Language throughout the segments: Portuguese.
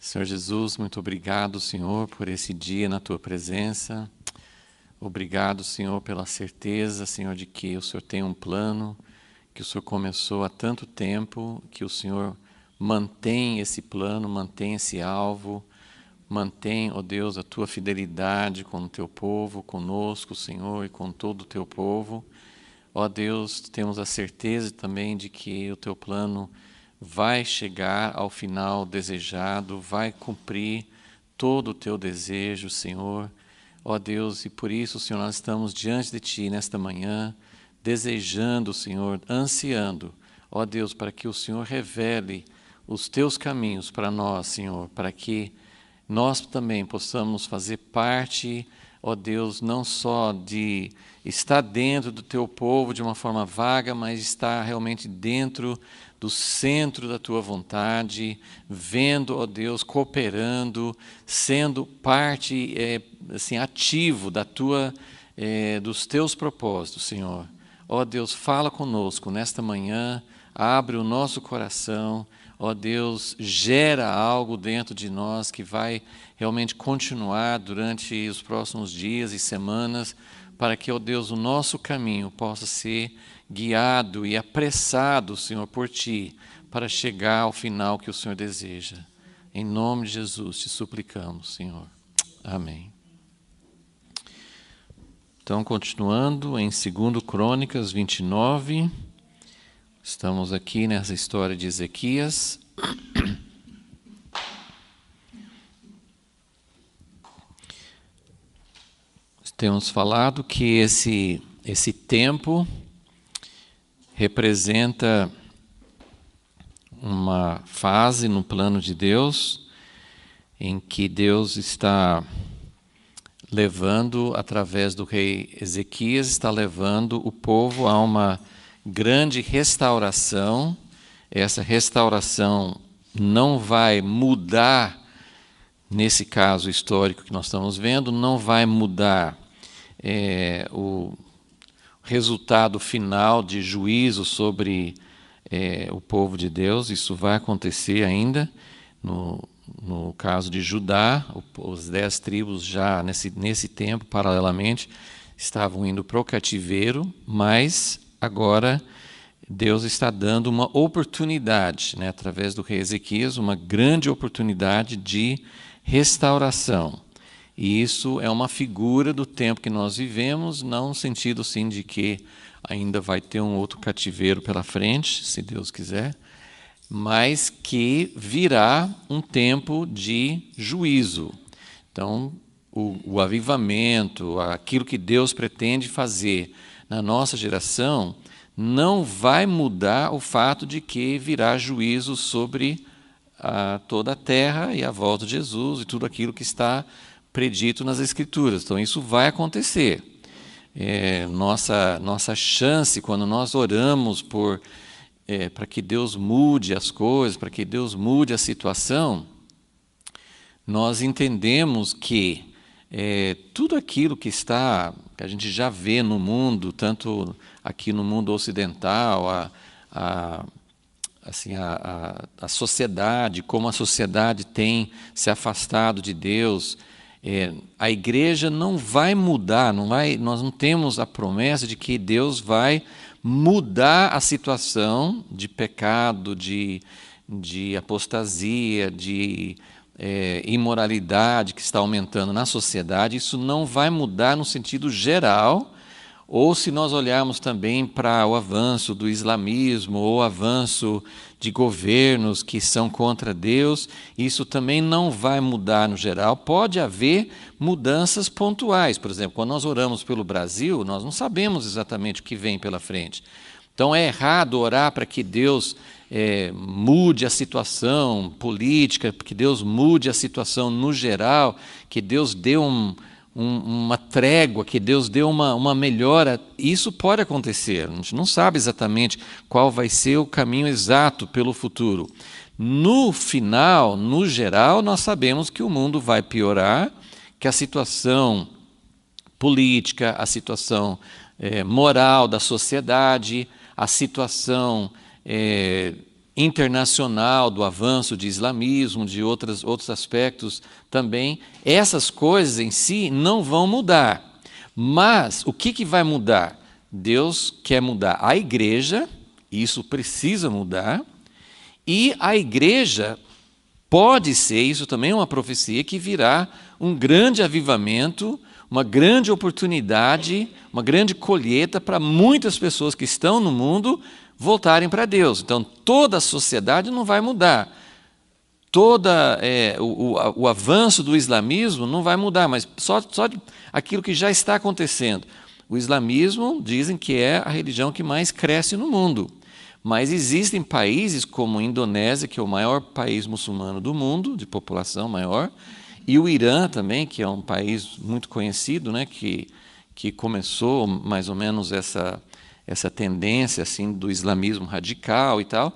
Senhor Jesus, muito obrigado, Senhor, por esse dia na Tua presença. Obrigado, Senhor, pela certeza, Senhor, de que o Senhor tem um plano, que o Senhor começou há tanto tempo, que o Senhor mantém esse plano, mantém esse alvo, mantém, ó Deus, a Tua fidelidade com o Teu povo, conosco, Senhor, e com todo o Teu povo. Ó Deus, temos a certeza também de que o Teu plano vai chegar ao final desejado, vai cumprir todo o Teu desejo, Senhor. Ó Deus, e por isso, Senhor, nós estamos diante de Ti nesta manhã, desejando, Senhor, ansiando, ó Deus, para que o Senhor revele os Teus caminhos para nós, Senhor, para que nós também possamos fazer parte, ó Deus, não só de estar dentro do Teu povo de uma forma vaga, mas estar realmente dentro do centro da Tua vontade, vendo, ó Deus, cooperando, sendo parte assim, ativo dos Teus propósitos, Senhor. Ó Deus, fala conosco nesta manhã, abre o nosso coração, ó Deus, gera algo dentro de nós que vai realmente continuar durante os próximos dias e semanas, para que, ó Deus, o nosso caminho possa ser guiado e apressado, Senhor, por Ti, para chegar ao final que o Senhor deseja. Em nome de Jesus te suplicamos, Senhor. Amém. Então, continuando em 2 Crônicas 29, estamos aqui nessa história de Ezequias. Temos falado que esse tempo representa uma fase no plano de Deus em que Deus está levando, através do rei Ezequias, está levando o povo a uma grande restauração. Essa restauração não vai mudar, nesse caso histórico que nós estamos vendo, não vai mudar o resultado final de juízo sobre o povo de Deus. Isso vai acontecer ainda. No caso de Judá, os 10 tribos já nesse tempo, paralelamente, estavam indo para o cativeiro, mas agora Deus está dando uma oportunidade, através do rei Ezequias, uma grande oportunidade de restauração. E isso é uma figura do tempo que nós vivemos, não no sentido assim de que ainda vai ter um outro cativeiro pela frente, se Deus quiser, mas que virá um tempo de juízo. Então, o avivamento, aquilo que Deus pretende fazer na nossa geração, não vai mudar o fato de que virá juízo sobre toda a terra e a volta de Jesus e tudo aquilo que está predito nas Escrituras. Então, isso vai acontecer. Nossa chance, quando nós oramos para que Deus mude as coisas, para que Deus mude a situação, nós entendemos que tudo aquilo que a gente já vê no mundo, tanto aqui no mundo ocidental, a sociedade, como a sociedade tem se afastado de Deus, a igreja não vai mudar, nós não temos a promessa de que Deus vai mudar a situação de pecado, de apostasia, de imoralidade que está aumentando na sociedade. Isso não vai mudar no sentido geral. Ou se nós olharmos também para o avanço do islamismo, ou o avanço de governos que são contra Deus, isso também não vai mudar no geral. Pode haver mudanças pontuais. Por exemplo, quando nós oramos pelo Brasil, nós não sabemos exatamente o que vem pela frente. Então é errado orar para que Deus mude a situação política, que Deus mude a situação no geral, que Deus dê uma trégua, que Deus deu uma melhora. Isso pode acontecer, a gente não sabe exatamente qual vai ser o caminho exato pelo futuro. No final, no geral, nós sabemos que o mundo vai piorar, que a situação política, a situação moral da sociedade, a situação internacional, do avanço de islamismo, de outros aspectos também, essas coisas em si não vão mudar. Mas o que vai mudar? Deus quer mudar a igreja, isso precisa mudar, e a igreja pode ser, isso também é uma profecia, que virá um grande avivamento, uma grande oportunidade, uma grande colheita para muitas pessoas que estão no mundo voltarem para Deus. Então, toda a sociedade não vai mudar. O avanço do islamismo não vai mudar, mas só aquilo que já está acontecendo. O islamismo, dizem que é a religião que mais cresce no mundo. Mas existem países como a Indonésia, que é o maior país muçulmano do mundo, de população maior, e o Irã também, que é um país muito conhecido, né, que começou mais ou menos essa tendência assim, do islamismo radical e tal.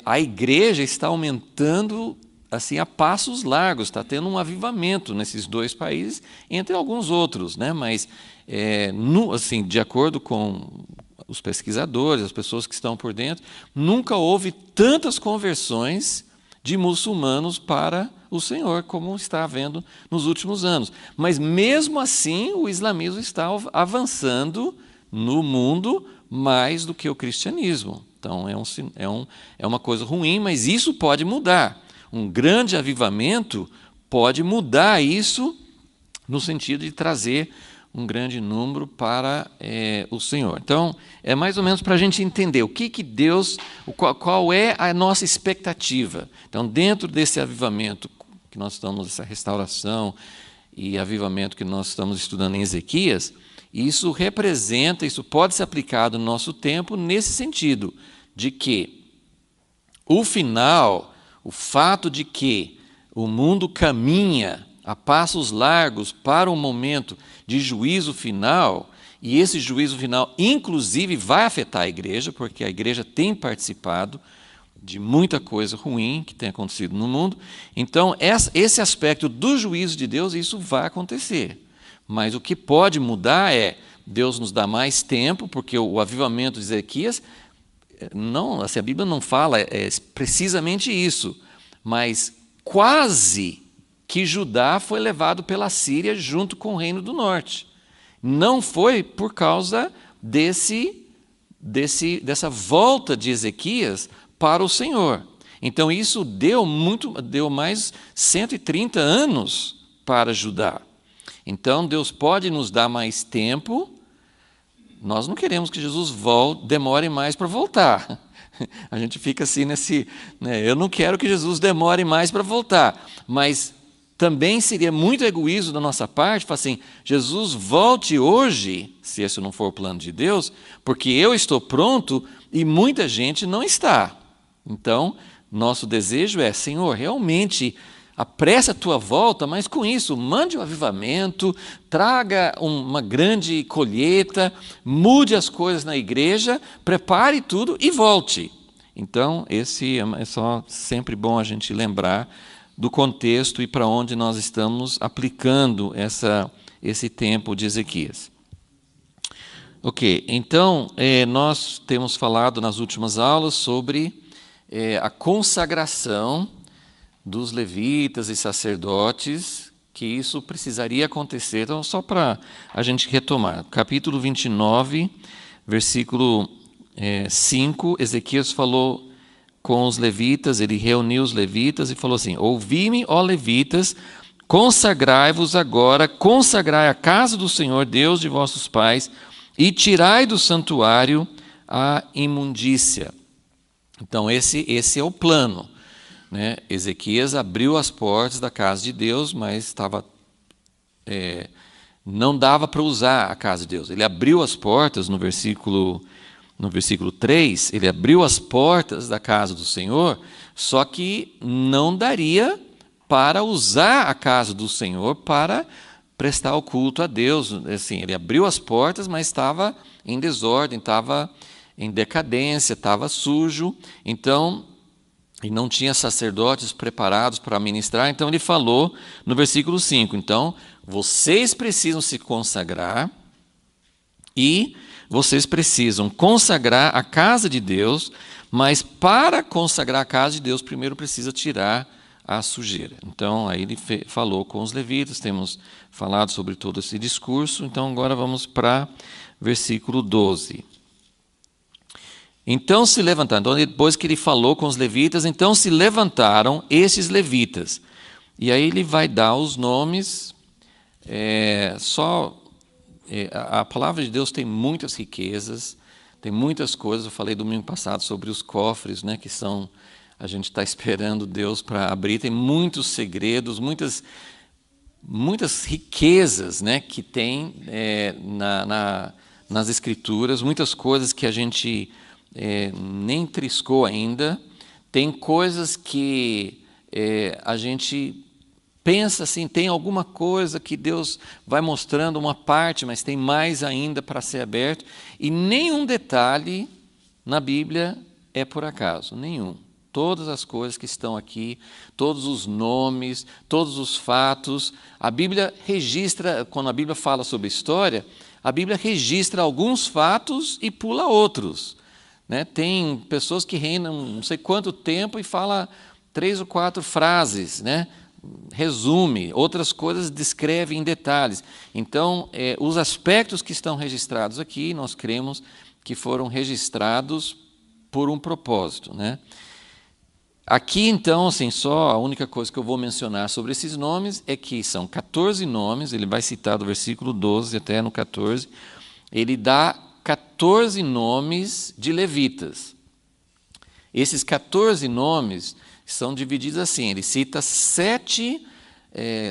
A igreja está aumentando assim, a passos largos, está tendo um avivamento nesses dois países, entre alguns outros, né, mas assim, de acordo com os pesquisadores, as pessoas que estão por dentro, nunca houve tantas conversões de muçulmanos para o Senhor como está havendo nos últimos anos. Mas mesmo assim, o islamismo está avançando no mundo mais do que o cristianismo. Então é uma coisa ruim, mas isso pode mudar. Um grande avivamento pode mudar isso no sentido de trazer um grande número para o Senhor. Então, é mais ou menos para a gente entender o que Deus, qual é a nossa expectativa. Então, dentro desse avivamento que nós estamos, essa restauração e avivamento que nós estamos estudando em Ezequias, isso representa, isso pode ser aplicado no nosso tempo nesse sentido, de que o final, o fato de que o mundo caminha a passos largos para um momento de juízo final, e esse juízo final, inclusive, vai afetar a igreja, porque a igreja tem participado de muita coisa ruim que tem acontecido no mundo. Então, esse aspecto do juízo de Deus, isso vai acontecer. Mas o que pode mudar é, Deus nos dá mais tempo, porque o avivamento de Ezequias, não, assim, a Bíblia não fala precisamente isso, mas quase que Judá foi levado pela Síria junto com o Reino do Norte. Não foi por causa dessa volta de Ezequias para o Senhor. Então isso deu mais 130 anos para Judá. Então Deus pode nos dar mais tempo. Nós não queremos que Jesus demore mais para voltar. A gente fica assim eu não quero que Jesus demore mais para voltar, mas também seria muito egoísmo da nossa parte, falar assim, Jesus volte hoje, se esse não for o plano de Deus, porque eu estou pronto e muita gente não está. Então, nosso desejo é, Senhor, realmente apressa a tua volta, mas com isso, mande um avivamento, traga uma grande colheita, mude as coisas na igreja, prepare tudo e volte. Então, esse é só sempre bom a gente lembrar do contexto e para onde nós estamos aplicando esse tempo de Ezequias. Ok, então nós temos falado nas últimas aulas sobre a consagração dos levitas e sacerdotes, que isso precisaria acontecer. Então, só para a gente retomar, capítulo 29, versículo 5, Ezequias falou com os levitas, ele reuniu os levitas e falou assim, ouvi-me, ó levitas, consagrai-vos agora, consagrai a casa do Senhor, Deus de vossos pais, e tirai do santuário a imundícia. Então esse é o plano, né? Ezequias abriu as portas da casa de Deus, mas não dava para usar a casa de Deus. Ele abriu as portas no versículo 3, ele abriu as portas da casa do Senhor, só que não daria para usar a casa do Senhor para prestar o culto a Deus. Assim, ele abriu as portas, mas estava em desordem, estava em decadência, estava sujo, então, e não tinha sacerdotes preparados para ministrar. Então ele falou no versículo 5, então, vocês precisam se consagrar e vocês precisam consagrar a casa de Deus, mas para consagrar a casa de Deus, primeiro precisa tirar a sujeira. Então, aí ele falou com os levitas, temos falado sobre todo esse discurso, então agora vamos para versículo 12. Então se levantaram, então depois que ele falou com os levitas, então se levantaram esses levitas. E aí ele vai dar os nomes, a palavra de Deus tem muitas riquezas, tem muitas coisas. Eu falei domingo passado sobre os cofres, né, que são, a gente está esperando Deus para abrir. Tem muitos segredos, muitas riquezas, né, que tem nas Escrituras, muitas coisas que a gente nem triscou ainda. Tem coisas que a gente pensa assim, tem alguma coisa que Deus vai mostrando uma parte, mas tem mais ainda para ser aberto. E nenhum detalhe na Bíblia é por acaso, nenhum. Todas as coisas que estão aqui, todos os nomes, todos os fatos, a Bíblia registra, quando a Bíblia fala sobre história, a Bíblia registra alguns fatos e pula outros. Né? Tem pessoas que reinam não sei quanto tempo e fala 3 ou 4 frases, né? Resume, outras coisas descreve em detalhes. Então, os aspectos que estão registrados aqui, nós cremos que foram registrados por um propósito, né? Aqui, então, assim, só a única coisa que eu vou mencionar sobre esses nomes é que são 14 nomes, ele vai citar do versículo 12 até no 14, ele dá 14 nomes de levitas. Esses 14 nomes são divididos assim, ele cita 7,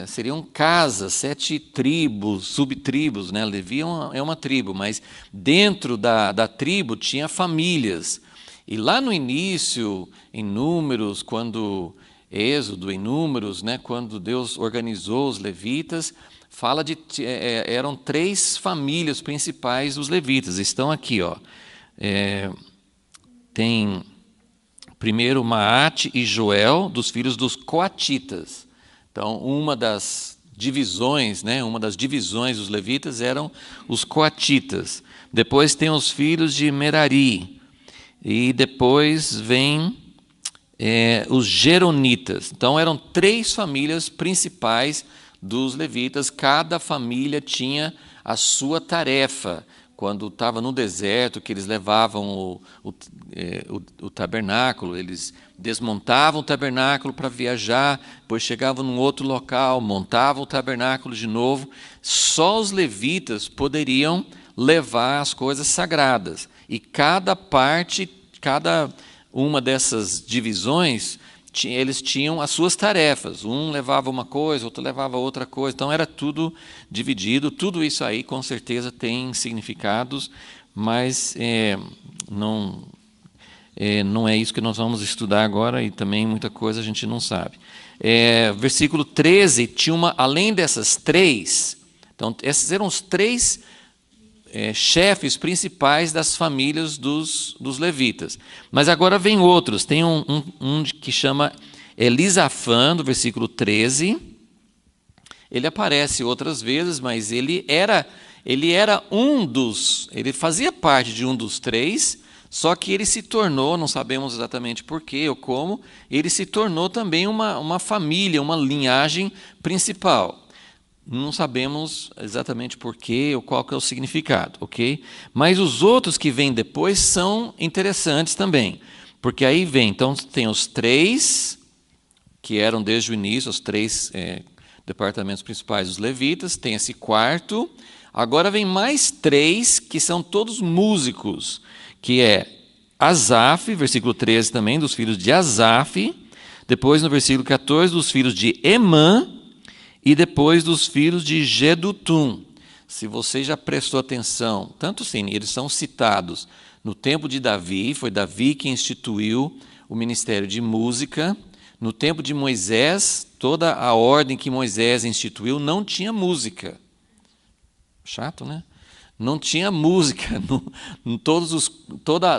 seriam casas, 7 tribos, subtribos, né? Levi é uma tribo, mas dentro da tribo tinha famílias. E lá no início, em Números, Êxodo, em Números, né, quando Deus organizou os levitas, fala eram 3 famílias principais dos levitas. Estão aqui, ó. Tem primeiro Maate e Joel, dos filhos dos coatitas. Então, uma das divisões dos levitas eram os coatitas. Depois tem os filhos de Merari. E depois vem os geronitas. Então, eram 3 famílias principais dos levitas. Cada família tinha a sua tarefa. Quando estava no deserto, que eles levavam o tabernáculo, eles desmontavam o tabernáculo para viajar, depois chegavam num outro local, montavam o tabernáculo de novo. Só os levitas poderiam levar as coisas sagradas. E cada uma dessas divisões, eles tinham as suas tarefas. Um levava uma coisa, outro levava outra coisa. Então era tudo dividido. Tudo isso aí com certeza tem significados, mas não é isso que nós vamos estudar agora, e também muita coisa a gente não sabe. Versículo 13 tinha além dessas 3, então esses eram os 3 chefes principais das famílias dos levitas. Mas agora vem outros. Tem um que chama Elisafã, do versículo 13. Ele aparece outras vezes, mas ele fazia parte de um dos 3, só que ele se tornou, não sabemos exatamente porquê ou como, ele se tornou também uma família, uma linhagem principal. Não sabemos exatamente porquê ou qual que é o significado, ok? Mas os outros que vêm depois são interessantes também, porque aí vem, então tem os 3, que eram desde o início, os 3 departamentos principais dos levitas, tem esse 4, agora vem mais 3, que são todos músicos, que é Asaf, versículo 13 também, dos filhos de Asaf, depois no versículo 14, dos filhos de Emã, e depois dos filhos de Jedutum. Se você já prestou atenção, tanto sim, eles são citados no tempo de Davi, foi Davi que instituiu o ministério de música. No tempo de Moisés, toda a ordem que Moisés instituiu não tinha música. Chato, né? Não tinha música,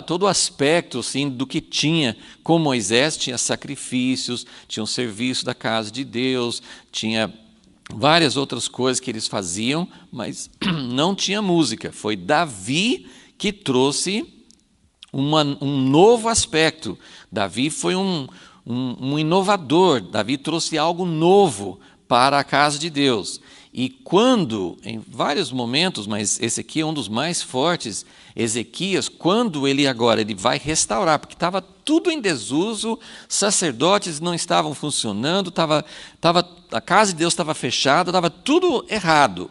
todo o aspecto assim, do que tinha com Moisés, tinha sacrifícios, tinha o serviço da casa de Deus, tinha várias outras coisas que eles faziam, mas não tinha música. Foi Davi que trouxe um novo aspecto. Davi foi um inovador, Davi trouxe algo novo para a casa de Deus. E quando, em vários momentos, mas esse aqui é um dos mais fortes, Ezequias, quando ele vai restaurar, porque estava tudo em desuso, sacerdotes não estavam funcionando, a casa de Deus estava fechada, estava tudo errado.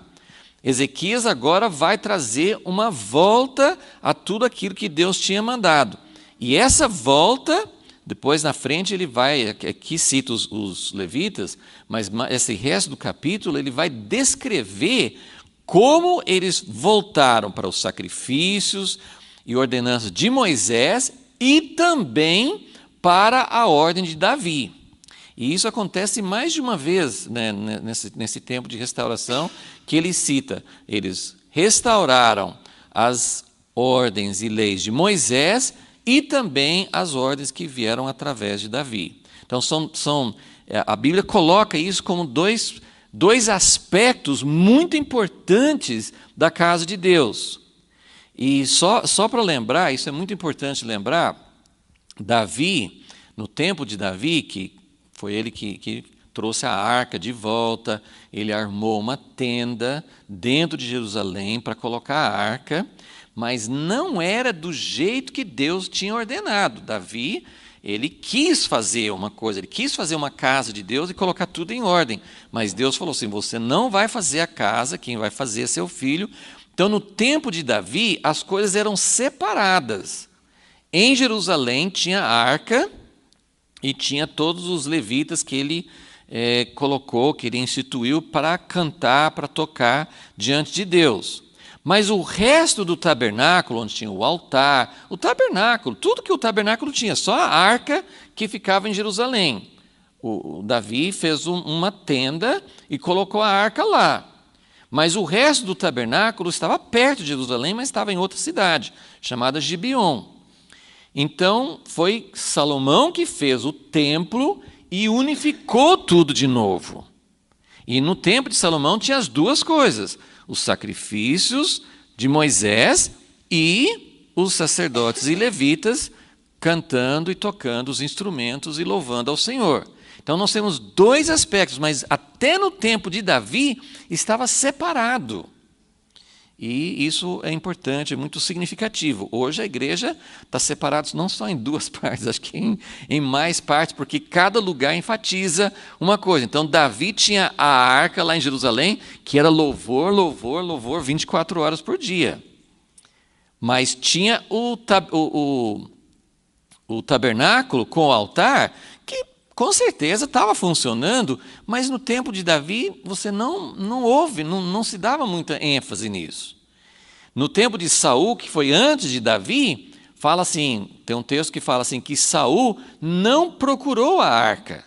Ezequias agora vai trazer uma volta a tudo aquilo que Deus tinha mandado. E essa volta, depois na frente ele vai, aqui cita os levitas, mas esse resto do capítulo ele vai descrever como eles voltaram para os sacrifícios e ordenanças de Moisés e também para a ordem de Davi. E isso acontece mais de uma vez, né, nesse tempo de restauração, que ele cita. Eles restauraram as ordens e leis de Moisés e também as ordens que vieram através de Davi. Então, a Bíblia coloca isso como dois aspectos muito importantes da casa de Deus. E só para lembrar, isso é muito importante lembrar, Davi, no tempo de Davi, que foi ele que trouxe a arca de volta, ele armou uma tenda dentro de Jerusalém para colocar a arca, mas não era do jeito que Deus tinha ordenado. Davi, ele quis fazer uma coisa, ele quis fazer uma casa de Deus e colocar tudo em ordem, mas Deus falou assim, você não vai fazer a casa, quem vai fazer é seu filho. Então, no tempo de Davi, as coisas eram separadas. Em Jerusalém tinha a arca e tinha todos os levitas que ele colocou, que ele instituiu para cantar, para tocar diante de Deus. Mas o resto do tabernáculo, onde tinha o altar, o tabernáculo, tudo que o tabernáculo tinha, só a arca que ficava em Jerusalém. O Davi fez uma tenda e colocou a arca lá. Mas o resto do tabernáculo estava perto de Jerusalém, mas estava em outra cidade, chamada Gibeon. Então, foi Salomão que fez o templo e unificou tudo de novo. E no tempo de Salomão tinha as duas coisas, os sacrifícios de Moisés e os sacerdotes e levitas cantando e tocando os instrumentos e louvando ao Senhor. Então nós temos dois aspectos, mas até no tempo de Davi estava separado. E isso é importante, é muito significativo. Hoje a igreja está separada não só em duas partes, acho que em mais partes, porque cada lugar enfatiza uma coisa. Então Davi tinha a arca lá em Jerusalém, que era louvor, louvor, louvor, 24 horas por dia. Mas tinha o tabernáculo com o altar, que com certeza estava funcionando, mas no tempo de Davi você não se dava muita ênfase nisso. No tempo de Saul, que foi antes de Davi, fala assim, tem um texto que fala assim, que Saul não procurou a arca.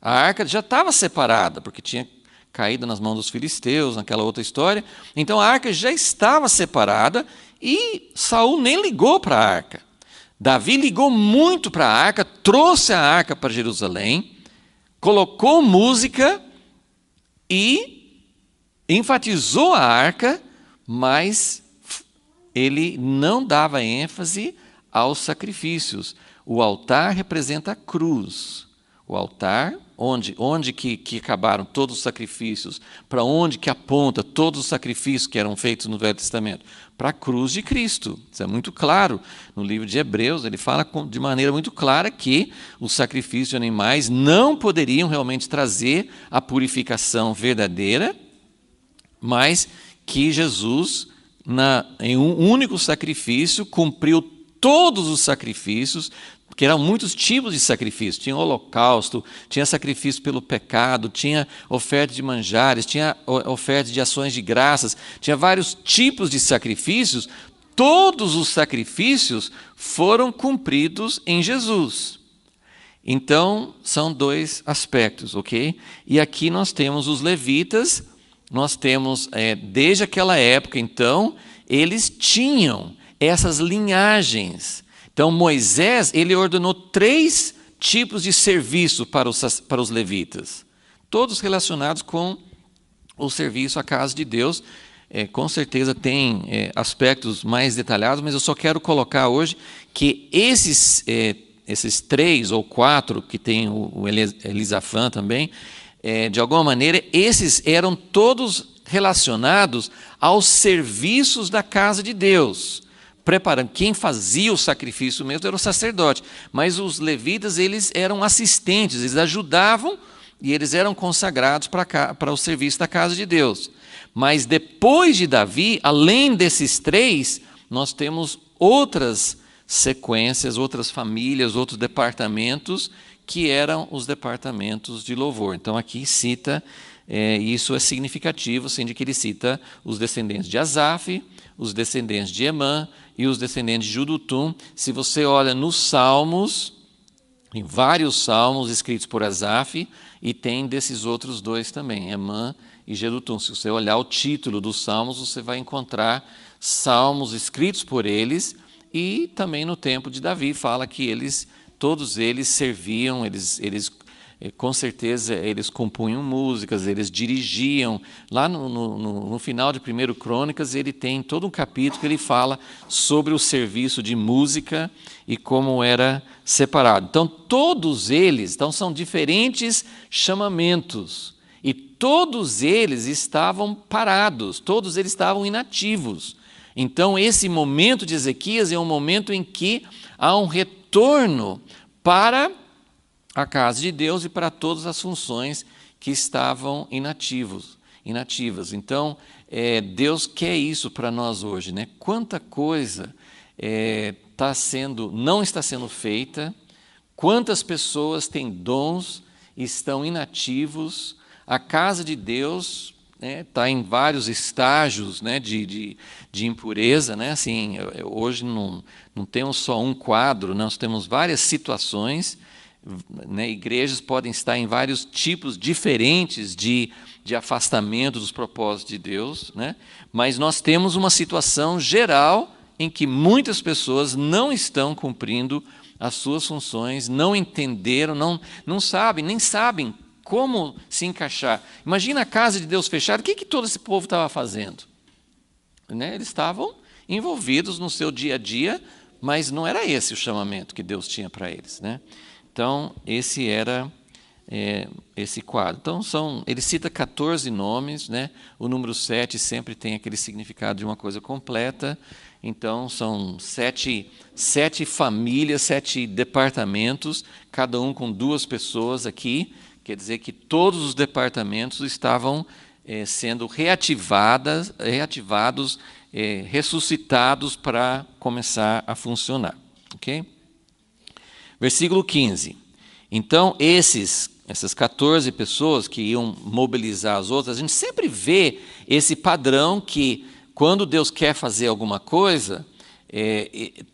A arca já estava separada, porque tinha caído nas mãos dos filisteus, naquela outra história. Então a arca já estava separada e Saul nem ligou para a arca. Davi ligou muito para a arca, trouxe a arca para Jerusalém, colocou música e enfatizou a arca, mas ele não dava ênfase aos sacrifícios. O altar representa a cruz. O altar, onde que acabaram todos os sacrifícios, para onde que aponta todos os sacrifícios que eram feitos no Velho Testamento? Para a cruz de Cristo. Isso é muito claro. No livro de Hebreus, ele fala de maneira muito clara que os sacrifícios de animais não poderiam realmente trazer a purificação verdadeira, mas que Jesus, em um único sacrifício, cumpriu todos os sacrifícios, porque eram muitos tipos de sacrifício. Tinha holocausto, tinha sacrifício pelo pecado, tinha oferta de manjares, tinha oferta de ações de graças, tinha vários tipos de sacrifícios. Todos os sacrifícios foram cumpridos em Jesus. Então, são dois aspectos, ok? E aqui nós temos os levitas, nós temos, desde aquela época, então, eles tinham essas linhagens. Então, Moisés, ele ordenou 3 tipos de serviço para os levitas, todos relacionados com o serviço à casa de Deus. com certeza tem aspectos mais detalhados, mas eu só quero colocar hoje que esses 3 ou 4, que tem o Elisafã também, de alguma maneira, esses eram todos relacionados aos serviços da casa de Deus, preparando. Quem fazia o sacrifício mesmo era o sacerdote, mas os levitas, eles eram assistentes, eles ajudavam e eles eram consagrados para o serviço da casa de Deus. Mas depois de Davi, além desses 3, nós temos outras sequências, outras famílias, outros departamentos, que eram os departamentos de louvor. Então aqui cita, isso é significativo, sendo que ele cita os descendentes de Asaf, os descendentes de Emã e os descendentes de Jedutum. Se você olha nos Salmos, em vários salmos escritos por Asaf, e tem desses outros 2 também, Emã e Jedutum. Se você olhar o título dos salmos, você vai encontrar salmos escritos por eles, e também no tempo de Davi fala que todos eles serviam, eles com certeza eles compunham músicas, eles dirigiam. Lá no final de 1 Crônicas, ele tem todo um capítulo que ele fala sobre o serviço de música e como era separado. Então, todos eles, são diferentes chamamentos, e todos eles estavam parados, todos eles estavam inativos. Então, esse momento de Ezequias é um momento em que há um retorno para a casa de Deus e para todas as funções que estavam inativas. Então, Deus quer isso para nós hoje, né? Quanta coisa não está sendo feita, quantas pessoas têm dons e estão inativos. A casa de Deus está em vários estágios, né, de impureza, né? Assim, hoje não temos só um quadro, nós temos várias situações, né? Igrejas podem estar em vários tipos diferentes de afastamento dos propósitos de Deus, né? Mas nós temos uma situação geral em que muitas pessoas não estão cumprindo as suas funções, não entenderam, não sabem, nem sabem como se encaixar. Imagina a casa de Deus fechada, o que todo esse povo estava fazendo? Né? Eles estavam envolvidos no seu dia a dia, mas não era esse o chamamento que Deus tinha para eles, né? Então, esse era esse quadro. Então, ele cita 14 nomes, né? O número 7 sempre tem aquele significado de uma coisa completa. Então, são 7 famílias, 7 departamentos, cada um com 2 pessoas aqui. Quer dizer que todos os departamentos estavam sendo reativados, ressuscitados para começar a funcionar. Ok? Versículo 15. Então, essas 14 pessoas que iam mobilizar as outras, a gente sempre vê esse padrão que, quando Deus quer fazer alguma coisa,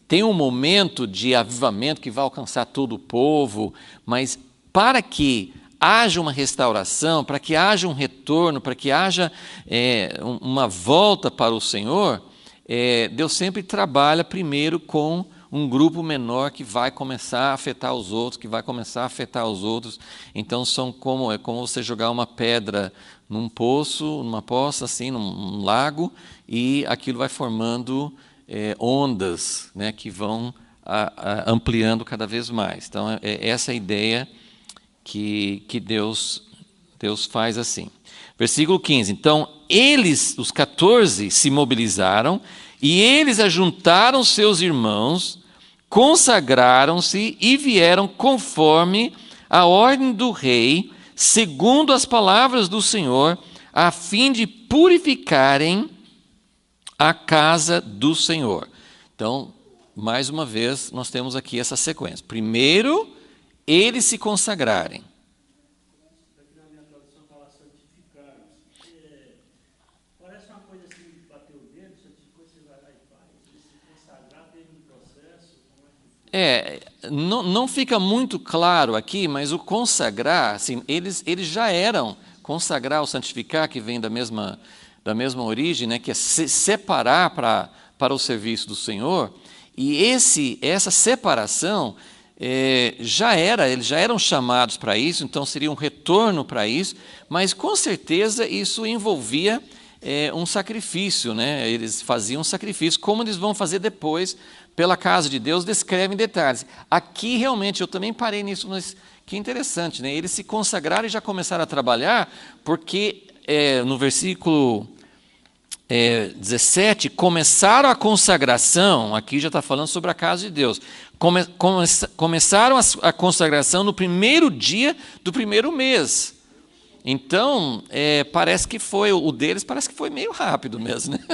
tem um momento de avivamento que vai alcançar todo o povo, mas para que haja uma restauração, para que haja um retorno, para que haja uma volta para o Senhor, Deus sempre trabalha primeiro com um grupo menor que vai começar a afetar os outros, Então, é como você jogar uma pedra num poço, numa poça, assim, num lago, e aquilo vai formando ondas, né, que vão ampliando cada vez mais. Então, essa é a ideia que Deus faz assim. Versículo 15. Então, os 14, se mobilizaram, e eles ajuntaram seus irmãos, consagraram-se e vieram conforme a ordem do rei, segundo as palavras do Senhor, a fim de purificarem a casa do Senhor. Então, mais uma vez, nós temos aqui essa sequência. Primeiro, eles se consagrarem. Aqui na minha tradução fala santificaram-se. Parece uma coisa assim, de bater o dedo, santificou, você vai lá e faz. Se consagrar teve um processo. Não fica muito claro aqui, mas o consagrar, assim, eles já eram consagrar ou santificar, que vem da mesma origem, né, que é se separar para o serviço do Senhor. E essa separação eles já eram chamados para isso, então seria um retorno para isso, mas com certeza isso envolvia um sacrifício, né? Eles faziam um sacrifício, como eles vão fazer depois pela casa de Deus, descreve em detalhes. Aqui, realmente, eu também parei nisso, mas que interessante, né? Eles se consagraram e já começaram a trabalhar, porque no versículo 17, começaram a consagração, aqui já está falando sobre a casa de Deus, começaram a consagração no primeiro dia do primeiro mês. Então, parece que o deles parece que foi meio rápido mesmo, né?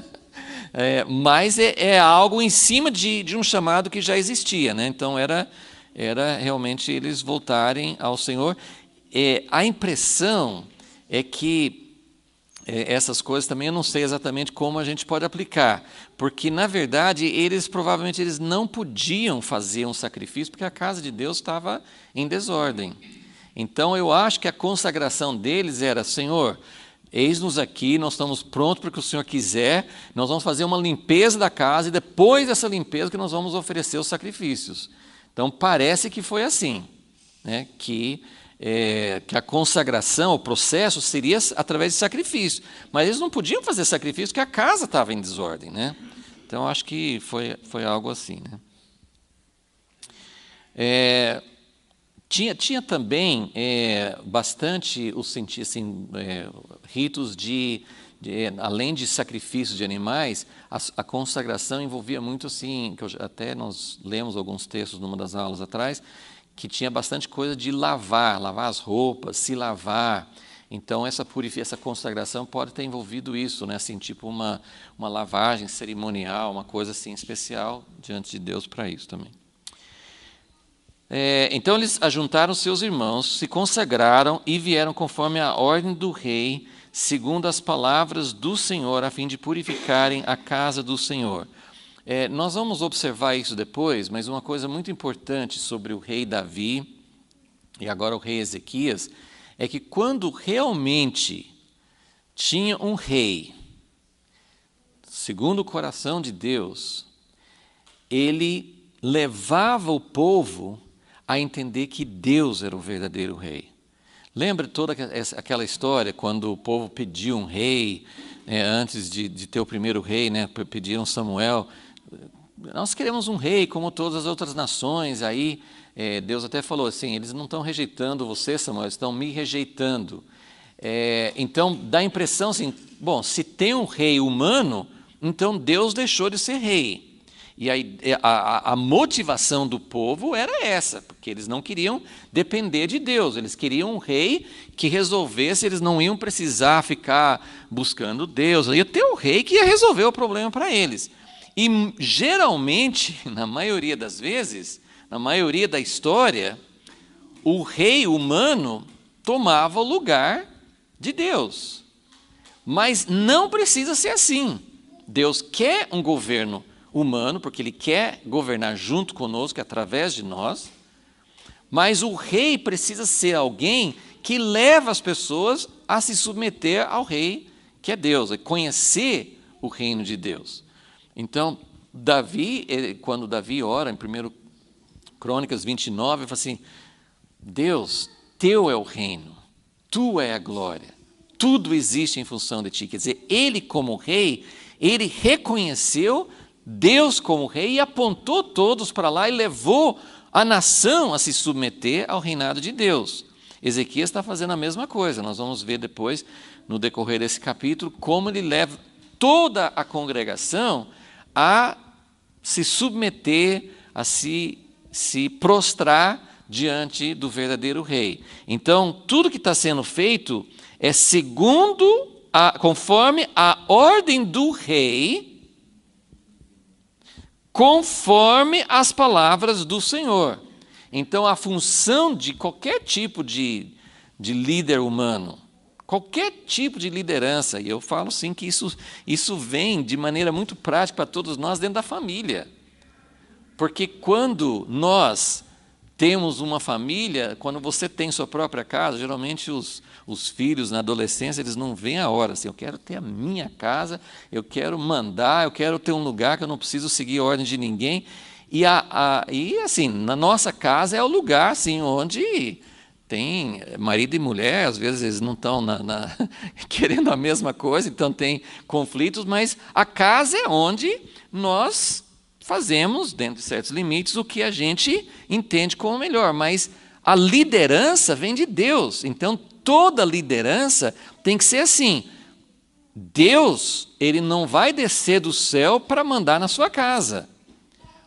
Mas é algo em cima de um chamado que já existia, né? Então, era realmente eles voltarem ao Senhor. A impressão é que essas coisas também eu não sei exatamente como a gente pode aplicar, porque, na verdade, provavelmente eles não podiam fazer um sacrifício, porque a casa de Deus estava em desordem. Então, eu acho que a consagração deles era: Senhor, eis-nos aqui, nós estamos prontos para o que o Senhor quiser, nós vamos fazer uma limpeza da casa, e depois dessa limpeza que nós vamos oferecer os sacrifícios. Então, parece que foi assim, né? Que a consagração, o processo, seria através de sacrifício. Mas eles não podiam fazer sacrifício porque a casa estava em desordem, né? Então, acho que foi algo assim, né? Tinha também bastante assim, ritos além de sacrifícios de animais, a consagração envolvia muito assim, que até nós lemos alguns textos numa das aulas atrás, que tinha bastante coisa de lavar as roupas, se lavar. Então, essa consagração pode ter envolvido isso, né? Assim, tipo uma lavagem cerimonial, uma coisa assim especial diante de Deus para isso também. Então, eles ajuntaram seus irmãos, se consagraram e vieram conforme a ordem do rei, segundo as palavras do Senhor, a fim de purificarem a casa do Senhor. Nós vamos observar isso depois, mas uma coisa muito importante sobre o rei Davi e agora o rei Ezequias é que quando realmente tinha um rei, segundo o coração de Deus, ele levava o povo a entender que Deus era o verdadeiro rei. Lembra toda aquela história quando o povo pediu um rei, antes de ter o primeiro rei, né, pediram Samuel. Nós queremos um rei como todas as outras nações. Aí Deus até falou assim: eles não estão rejeitando você, Samuel, eles estão me rejeitando. Então dá a impressão assim: bom, se tem um rei humano, então Deus deixou de ser rei. E aí, a motivação do povo era essa, porque eles não queriam depender de Deus, eles queriam um rei que resolvesse, eles não iam precisar ficar buscando Deus, ia ter um rei que ia resolver o problema para eles. E geralmente, na maioria das vezes, na maioria da história, o rei humano tomava o lugar de Deus. Mas não precisa ser assim. Deus quer um governo humano, porque Ele quer governar junto conosco, através de nós, mas o rei precisa ser alguém que leva as pessoas a se submeter ao rei, que é Deus, a conhecer o reino de Deus. Então, quando Davi ora, em 1 Crônicas 29, ele fala assim: Deus, teu é o reino, tu é a glória, tudo existe em função de ti. Quer dizer, ele como rei, ele reconheceu Deus como rei e apontou todos para lá e levou a nação a se submeter ao reinado de Deus. Ezequias está fazendo a mesma coisa. Nós vamos ver depois, no decorrer desse capítulo, como ele leva toda a congregação a se submeter, a se prostrar diante do verdadeiro rei. Então, tudo que está sendo feito é conforme a ordem do rei, conforme as palavras do Senhor. Então, a função de qualquer tipo de líder humano, qualquer tipo de liderança, e eu falo sim que isso vem de maneira muito prática para todos nós dentro da família. Porque quando nós temos uma família, quando você tem sua própria casa, geralmente os filhos na adolescência, eles não veem a hora, assim, eu quero ter a minha casa, eu quero mandar, eu quero ter um lugar que eu não preciso seguir a ordem de ninguém. E assim, na nossa casa é o lugar assim, onde Tem marido e mulher, às vezes eles não estão querendo a mesma coisa, então tem conflitos, mas a casa é onde nós fazemos, dentro de certos limites, o que a gente entende como melhor, mas a liderança vem de Deus, então toda liderança tem que ser assim. Deus, ele não vai descer do céu para mandar na sua casa,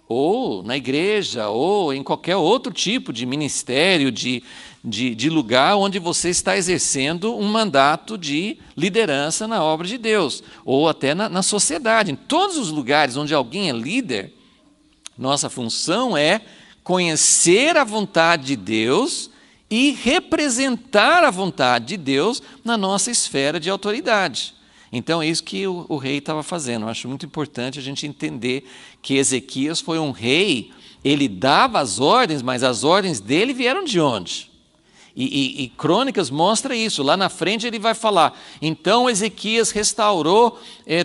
ou na igreja, ou em qualquer outro tipo de ministério, de lugar onde você está exercendo um mandato de liderança na obra de Deus, ou até na sociedade. Em todos os lugares onde alguém é líder, nossa função é conhecer a vontade de Deus e representar a vontade de Deus na nossa esfera de autoridade. Então é isso que o rei estava fazendo. Eu acho muito importante a gente entender que Ezequias foi um rei, ele dava as ordens, mas as ordens dele vieram de onde? E Crônicas mostra isso. Lá na frente ele vai falar, então Ezequias restaurou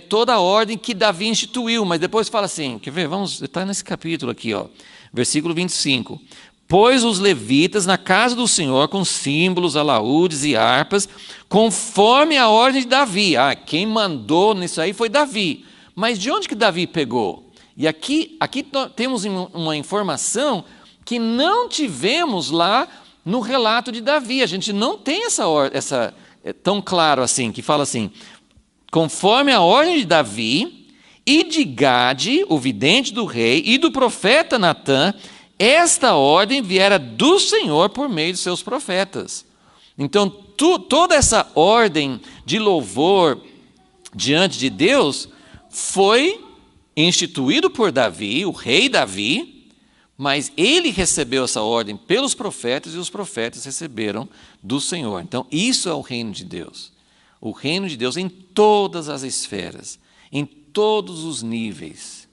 toda a ordem que Davi instituiu, mas depois fala assim, quer ver? Vamos, está nesse capítulo aqui, ó, versículo 25. Pôs os levitas na casa do Senhor com símbolos, alaúdes e harpas, conforme a ordem de Davi. Quem mandou nisso aí foi Davi. Mas de onde que Davi pegou? E aqui temos uma informação que não tivemos lá no relato de Davi. A gente não tem essa tão claro assim, que fala assim, conforme a ordem de Davi e de Gade, o vidente do rei, e do profeta Natã, esta ordem viera do Senhor por meio de seus profetas. Então, toda essa ordem de louvor diante de Deus foi instituído por Davi, o rei Davi, mas ele recebeu essa ordem pelos profetas e os profetas receberam do Senhor. Então, isso é o reino de Deus. O reino de Deus em todas as esferas, em todos os níveis.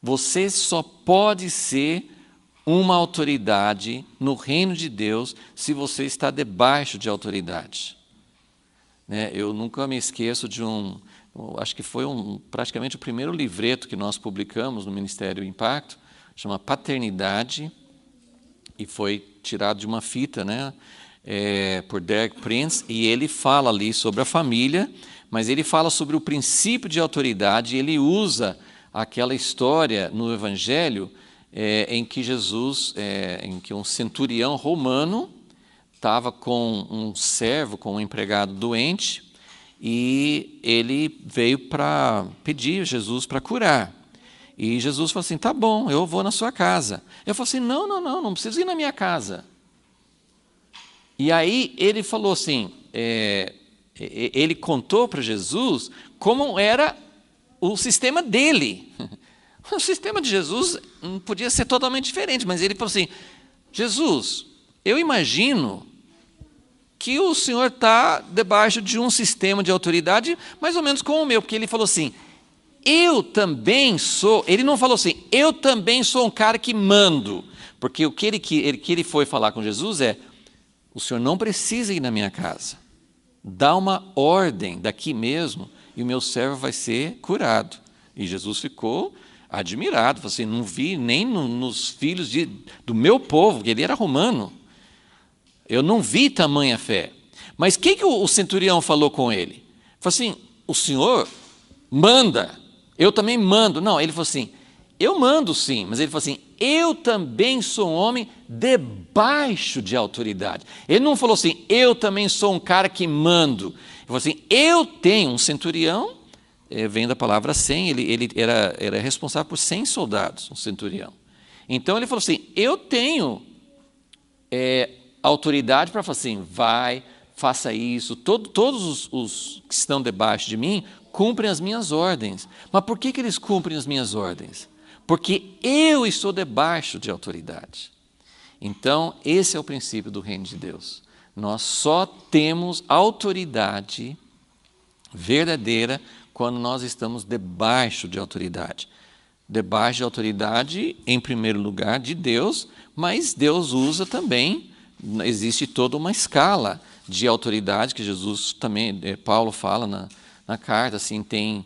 Você só pode ser uma autoridade no reino de Deus se você está debaixo de autoridade. Eu nunca me esqueço de acho que foi praticamente o primeiro livreto que nós publicamos no Ministério Impacto, chama Paternidade, e foi tirado de uma fita, por Derek Prince, e ele fala ali sobre a família, mas ele fala sobre o princípio de autoridade, e ele usa aquela história no Evangelho em que em que um centurião romano estava com um servo, com um empregado doente, e ele veio para pedir Jesus para curar. E Jesus falou assim, tá bom, eu vou na sua casa. Eu falei assim, não precisa ir na minha casa. E aí ele falou assim, ele contou para Jesus como era o sistema dele. O sistema de Jesus não podia ser totalmente diferente, mas ele falou assim, Jesus, eu imagino que o Senhor está debaixo de um sistema de autoridade mais ou menos como o meu, porque ele falou assim, eu também sou, ele não falou assim, eu também sou um cara que mando, porque o que ele foi falar com Jesus é, o Senhor não precisa ir na minha casa, dá uma ordem daqui mesmo e o meu servo vai ser curado. E Jesus ficou admirado, falou assim, não vi nem nos filhos do meu povo, que ele era romano, eu não vi tamanha fé. Mas o que o centurião falou com ele? Falou assim, o Senhor manda, eu também mando. Não, ele falou assim, eu mando sim, mas ele falou assim, eu também sou um homem debaixo de autoridade. Ele não falou assim, eu também sou um cara que mando. Ele falou assim, eu tenho um centurião, vem da palavra 100, ele era responsável por 100 soldados, um centurião. Então ele falou assim, eu tenho autoridade para falar assim, vai, faça isso, todos os que estão debaixo de mim cumprem as minhas ordens. Mas por que eles cumprem as minhas ordens? Porque eu estou debaixo de autoridade. Então, esse é o princípio do reino de Deus. Nós só temos autoridade verdadeira quando nós estamos debaixo de autoridade. Debaixo de autoridade, em primeiro lugar, de Deus, mas Deus usa também, existe toda uma escala de autoridade que Jesus também, Paulo fala na carta, assim, tem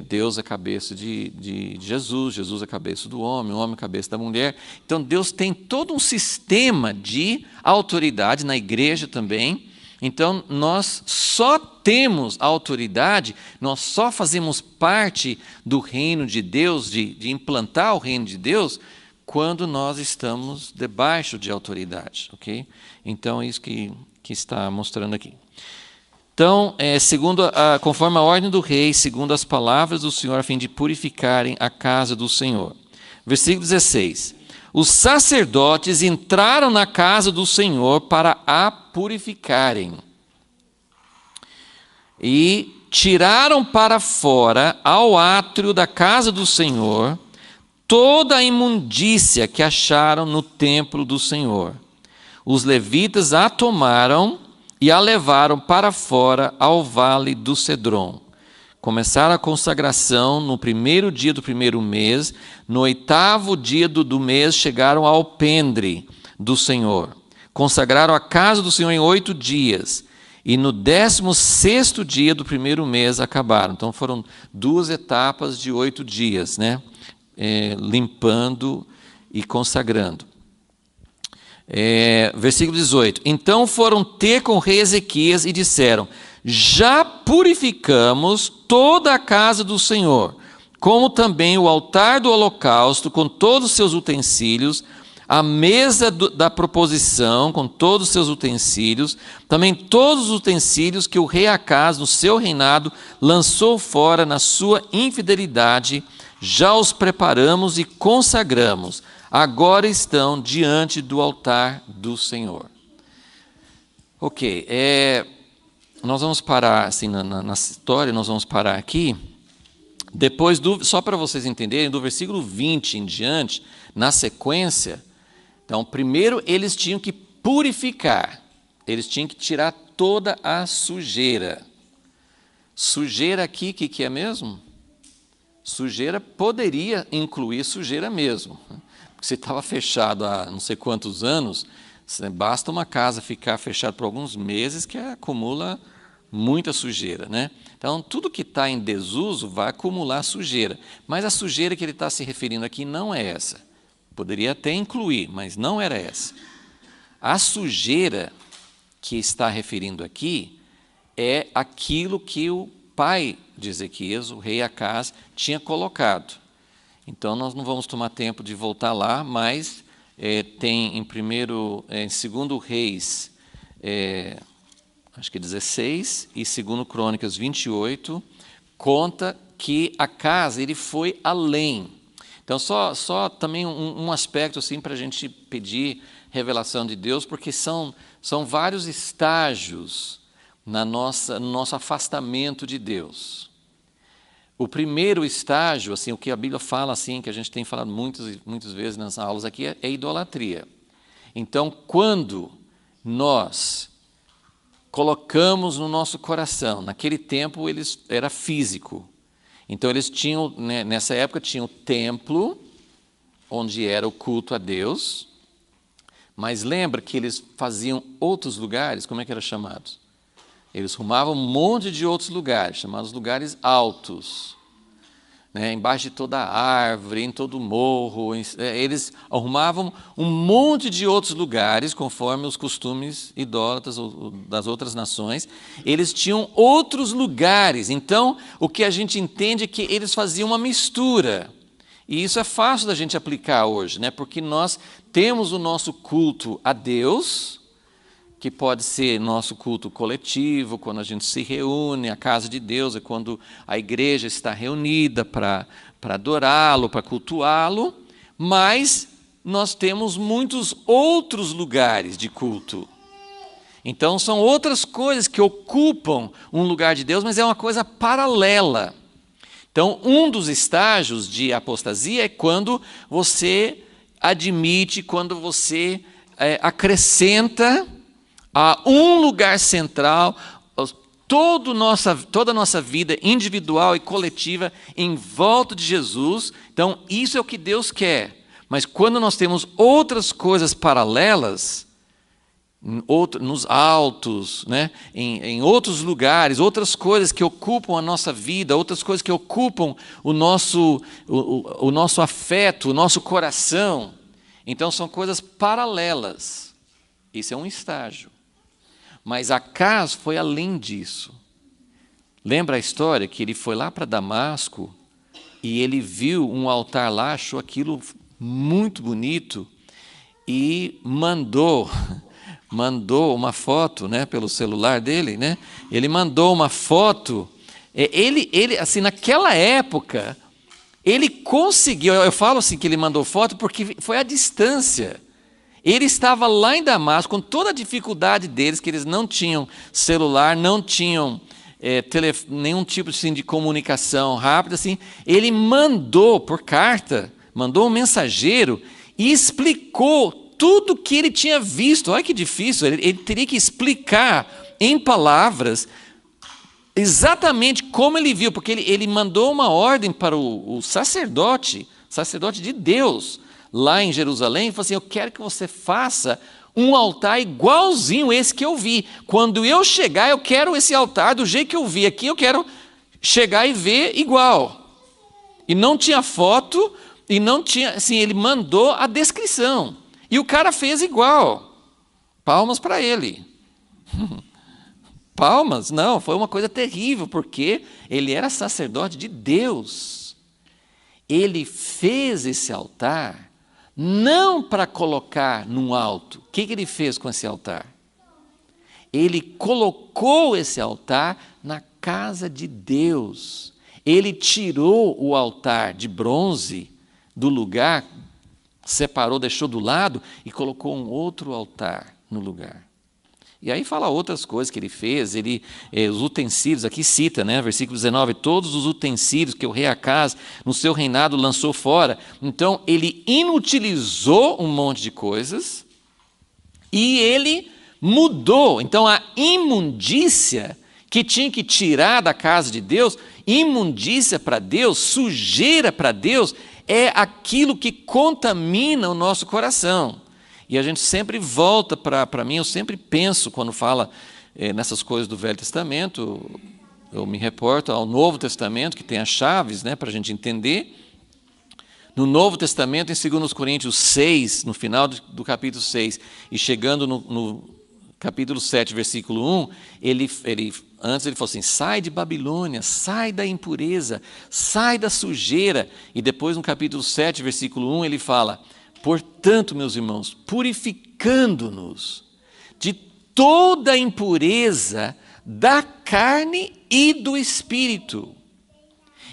Deus a cabeça de Jesus, Jesus a cabeça do homem, o homem a cabeça da mulher. Então, Deus tem todo um sistema de autoridade na igreja também. Então, nós só temos autoridade, nós só fazemos parte do reino de Deus, de implantar o reino de Deus, quando nós estamos debaixo de autoridade, ok? Então, é isso que está mostrando aqui. Então, conforme a ordem do rei, segundo as palavras do Senhor, a fim de purificarem a casa do Senhor. Versículo 16. Os sacerdotes entraram na casa do Senhor para a purificarem. E tiraram para fora, ao átrio da casa do Senhor, toda a imundícia que acharam no templo do Senhor. Os levitas a tomaram e a levaram para fora ao vale do Cedron. Começaram a consagração no primeiro dia do primeiro mês, no 8º dia do mês chegaram ao alpendre do Senhor. Consagraram a casa do Senhor em 8 dias, e no 16º dia do primeiro mês acabaram. Então foram 2 etapas de 8 dias, né? Limpando e consagrando. Versículo 18. Então foram ter com o rei Ezequias e disseram: já purificamos toda a casa do Senhor, como também o altar do holocausto com todos os seus utensílios, a mesa da proposição com todos os seus utensílios, também todos os utensílios que o rei Acaz, no seu reinado, lançou fora na sua infidelidade, já os preparamos e consagramos. Agora estão diante do altar do Senhor. Ok, nós vamos parar assim na história, nós vamos parar aqui. Depois, só para vocês entenderem, do versículo 20 em diante, na sequência, então, primeiro eles tinham que purificar, eles tinham que tirar toda a sujeira. Sujeira aqui, o que é mesmo? Sujeira poderia incluir sujeira mesmo. Se estava fechado há não sei quantos anos, basta uma casa ficar fechada por alguns meses que acumula muita sujeira, né? Então, tudo que está em desuso vai acumular sujeira. Mas a sujeira que ele está se referindo aqui não é essa. Poderia até incluir, mas não era essa. A sujeira que está referindo aqui é aquilo que o pai de Ezequias, o rei Acaz, tinha colocado. Então, nós não vamos tomar tempo de voltar lá, mas tem em 2 Reis, acho que 16, e 2 Crônicas 28, conta que Acaz ele foi além. Então, só também um aspecto assim, para a gente pedir revelação de Deus, porque são vários estágios no nosso afastamento de Deus. O primeiro estágio, assim, o que a Bíblia fala, assim, que a gente tem falado muitas vezes nas aulas aqui, é idolatria. Então, quando nós colocamos no nosso coração, naquele tempo era físico. Então, eles tinham, né, nessa época, tinha o templo, onde era o culto a Deus, mas lembra que eles faziam outros lugares, como é que era chamado? Eles arrumavam um monte de outros lugares, chamados lugares altos, né? Embaixo de toda árvore, em todo morro. Eles arrumavam um monte de outros lugares, conforme os costumes idólatras das outras nações. Eles tinham outros lugares. Então, o que a gente entende é que eles faziam uma mistura. E isso é fácil da gente aplicar hoje, né? Porque nós temos o nosso culto a Deus, que pode ser nosso culto coletivo, quando a gente se reúne, a casa de Deus é quando a igreja está reunida para adorá-lo, para cultuá-lo, mas nós temos muitos outros lugares de culto. Então, são outras coisas que ocupam um lugar de Deus, mas é uma coisa paralela. Então, um dos estágios de apostasia é quando você admite, quando você acrescenta a um lugar central, toda a nossa vida individual e coletiva em volta de Jesus. Então, isso é o que Deus quer. Mas quando nós temos outras coisas paralelas, nos altos, né? Em outros lugares, outras coisas que ocupam a nossa vida, outras coisas que ocupam o nosso afeto, o nosso coração. Então são coisas paralelas. Isso é um estágio. Mas Acaz foi além disso. Lembra a história que ele foi lá para Damasco e ele viu um altar lá, achou aquilo muito bonito e mandou uma foto, né, pelo celular dele, né? Ele mandou uma foto. Ele assim, naquela época, ele conseguiu. Eu falo assim que ele mandou foto porque foi à distância. Ele estava lá em Damasco com toda a dificuldade deles, que eles não tinham celular, não tinham nenhum tipo assim, de comunicação rápida. Assim. Ele mandou por carta, mandou um mensageiro e explicou tudo que ele tinha visto. Olha que difícil, ele teria que explicar em palavras exatamente como ele viu, porque ele mandou uma ordem para o sacerdote de Deus, lá em Jerusalém, e falou assim: eu quero que você faça um altar igualzinho esse que eu vi. Quando eu chegar, eu quero esse altar do jeito que eu vi aqui, eu quero chegar e ver igual. E não tinha foto, e não tinha, assim, ele mandou a descrição. E o cara fez igual. Palmas para ele. Palmas? Não, foi uma coisa terrível, porque ele era sacerdote de Deus. Ele fez esse altar não para colocar num alto. O que ele fez com esse altar? Ele colocou esse altar na casa de Deus. Ele tirou o altar de bronze do lugar, separou, deixou do lado e colocou um outro altar no lugar. E aí fala outras coisas que ele fez, os utensílios, aqui cita, né, versículo 19, todos os utensílios que o rei Acaz no seu reinado lançou fora. Então ele inutilizou um monte de coisas e ele mudou. Então a imundícia que tinha que tirar da casa de Deus, imundícia para Deus, sujeira para Deus, é aquilo que contamina o nosso coração. E a gente sempre volta para mim, eu sempre penso, quando fala nessas coisas do Velho Testamento, eu me reporto ao Novo Testamento, que tem as chaves, né, para a gente entender. No Novo Testamento, em 2 Coríntios 6, no final do capítulo 6, e chegando no capítulo 7, versículo 1, antes ele falou assim: sai de Babilônia, sai da impureza, sai da sujeira. E depois no capítulo 7, versículo 1, ele fala: portanto, meus irmãos, purificando-nos de toda a impureza da carne e do espírito.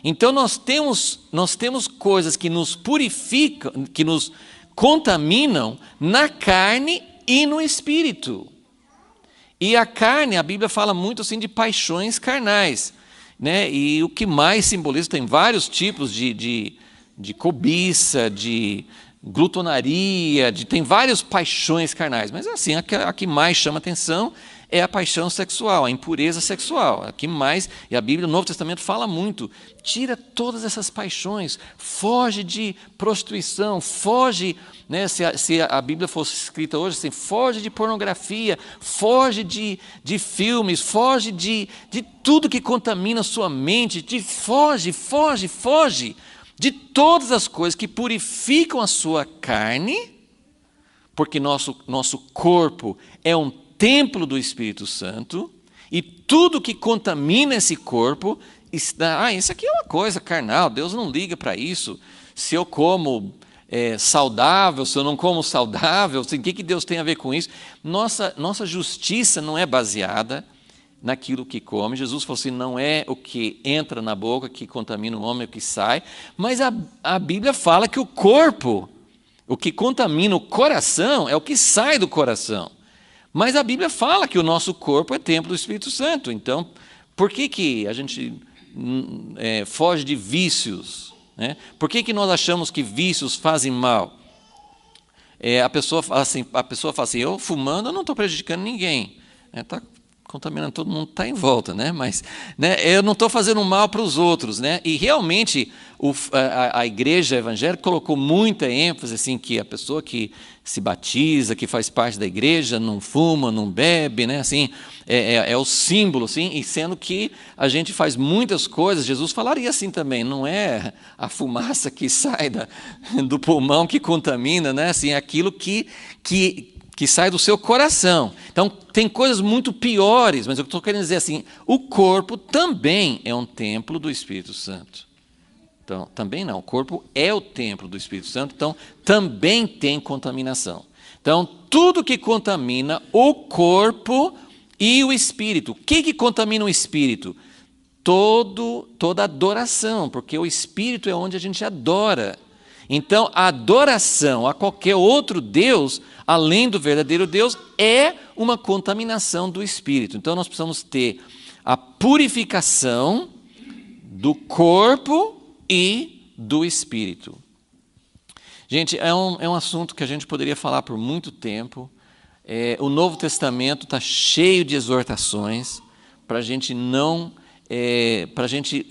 Então nós temos coisas que nos purificam, que nos contaminam na carne e no espírito. E a carne, a Bíblia fala muito assim de paixões carnais, né? E o que mais simboliza, tem vários tipos de cobiça, de glutonaria, tem várias paixões carnais, mas assim, a que mais chama atenção é a paixão sexual, a impureza sexual, a que mais, e a Bíblia, o Novo Testamento fala muito, tira todas essas paixões, foge de prostituição, foge, né, se a Bíblia fosse escrita hoje, assim, foge de pornografia, foge de filmes, foge de tudo que contamina a sua mente, foge de todas as coisas que purificam a sua carne, porque nosso corpo é um templo do Espírito Santo, e tudo que contamina esse corpo, isso aqui é uma coisa carnal, Deus não liga para isso. Se eu como saudável, se eu não como saudável, assim, o que Deus tem a ver com isso? Nossa justiça não é baseada naquilo que come. Jesus falou assim: não é o que entra na boca que contamina o homem, é o que sai. Mas a Bíblia fala que o corpo, o que contamina o coração, é o que sai do coração. Mas a Bíblia fala que o nosso corpo é templo do Espírito Santo. Então, por que a gente foge de vícios? Né? Por que nós achamos que vícios fazem mal? A pessoa fala assim: eu fumando, eu não estou prejudicando ninguém. Está contaminando todo mundo que está em volta, né? Mas, né, eu não estou fazendo mal para os outros, né? E realmente a igreja evangélica colocou muita ênfase assim, que a pessoa que se batiza, que faz parte da igreja, não fuma, não bebe, né? Assim, é o símbolo, assim, e sendo que a gente faz muitas coisas, Jesus falaria assim também, não é a fumaça que sai do pulmão que contamina, né? Assim, é aquilo que sai do seu coração. Então, tem coisas muito piores, mas eu estou querendo dizer assim, o corpo também é um templo do Espírito Santo. Então, também não, o corpo é o templo do Espírito Santo, então também tem contaminação. Então, tudo que contamina o corpo e o espírito. O que contamina o espírito? Toda adoração, porque o espírito é onde a gente adora. Então, a adoração a qualquer outro Deus, além do verdadeiro Deus, é uma contaminação do espírito. Então, nós precisamos ter a purificação do corpo e do espírito. Gente, é um assunto que a gente poderia falar por muito tempo. O Novo Testamento está cheio de exortações para a gente não... para a gente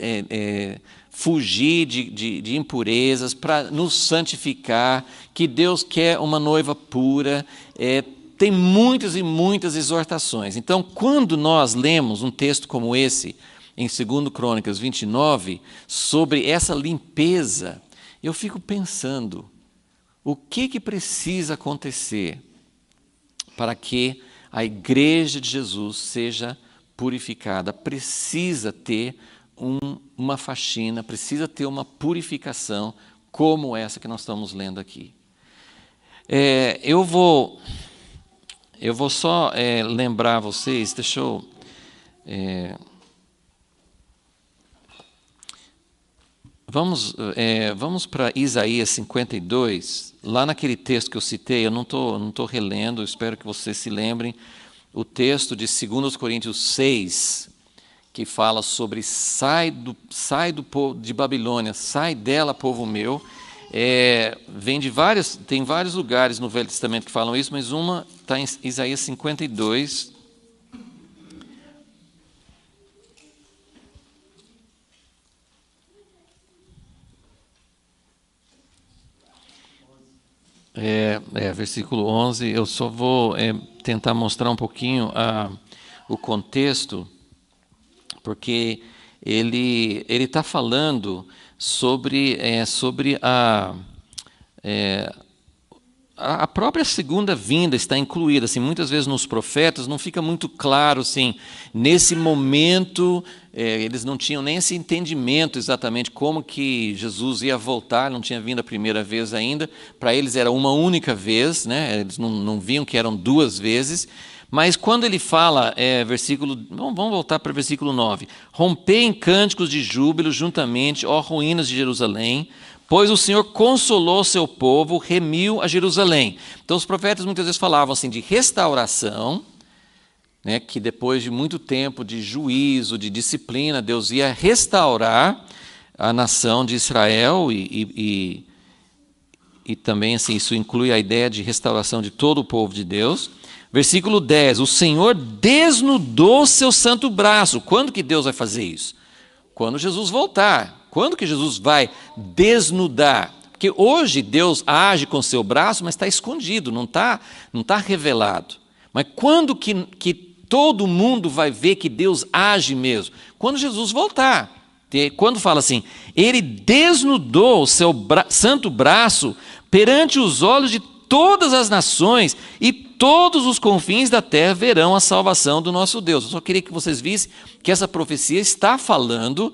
fugir de impurezas, para nos santificar, que Deus quer uma noiva pura, tem muitas e muitas exortações. Então, quando nós lemos um texto como esse, em 2 Crônicas 29, sobre essa limpeza, eu fico pensando, o que precisa acontecer para que a igreja de Jesus seja purificada? Precisa ter uma faxina, precisa ter uma purificação como essa que nós estamos lendo aqui. Eu vou só lembrar vocês, deixa eu... Vamos para Isaías 52, lá naquele texto que eu citei, eu não estou relendo, eu espero que vocês se lembrem, o texto de 2 Coríntios 6, que fala sobre sai do povo de Babilônia, sai dela, povo meu. Tem vários lugares no Velho Testamento que falam isso, mas uma está em Isaías 52. Versículo 11, eu só vou tentar mostrar um pouquinho o contexto, porque ele está falando sobre a própria segunda vinda está incluída. Assim, muitas vezes nos profetas não fica muito claro, assim, nesse momento, eles não tinham nem esse entendimento exatamente como que Jesus ia voltar, não tinha vindo a primeira vez ainda, para eles era uma única vez, né? Eles não viam que eram duas vezes, mas quando ele fala, vamos voltar para o versículo 9, rompei em cânticos de júbilo juntamente, ó ruínas de Jerusalém, pois o Senhor consolou seu povo, remiu a Jerusalém. Então os profetas muitas vezes falavam assim de restauração, né, que depois de muito tempo de juízo, de disciplina, Deus ia restaurar a nação de Israel e também assim, isso inclui a ideia de restauração de todo o povo de Deus. Versículo 10, o Senhor desnudou seu santo braço. Quando que Deus vai fazer isso? Quando Jesus voltar. Quando que Jesus vai desnudar? Porque hoje Deus age com seu braço, mas está escondido, não está revelado. Mas quando que todo mundo vai ver que Deus age mesmo? Quando Jesus voltar. Quando fala assim, ele desnudou o seu santo braço perante os olhos de todas as nações e todos os confins da terra verão a salvação do nosso Deus. Eu só queria que vocês vissem que essa profecia está falando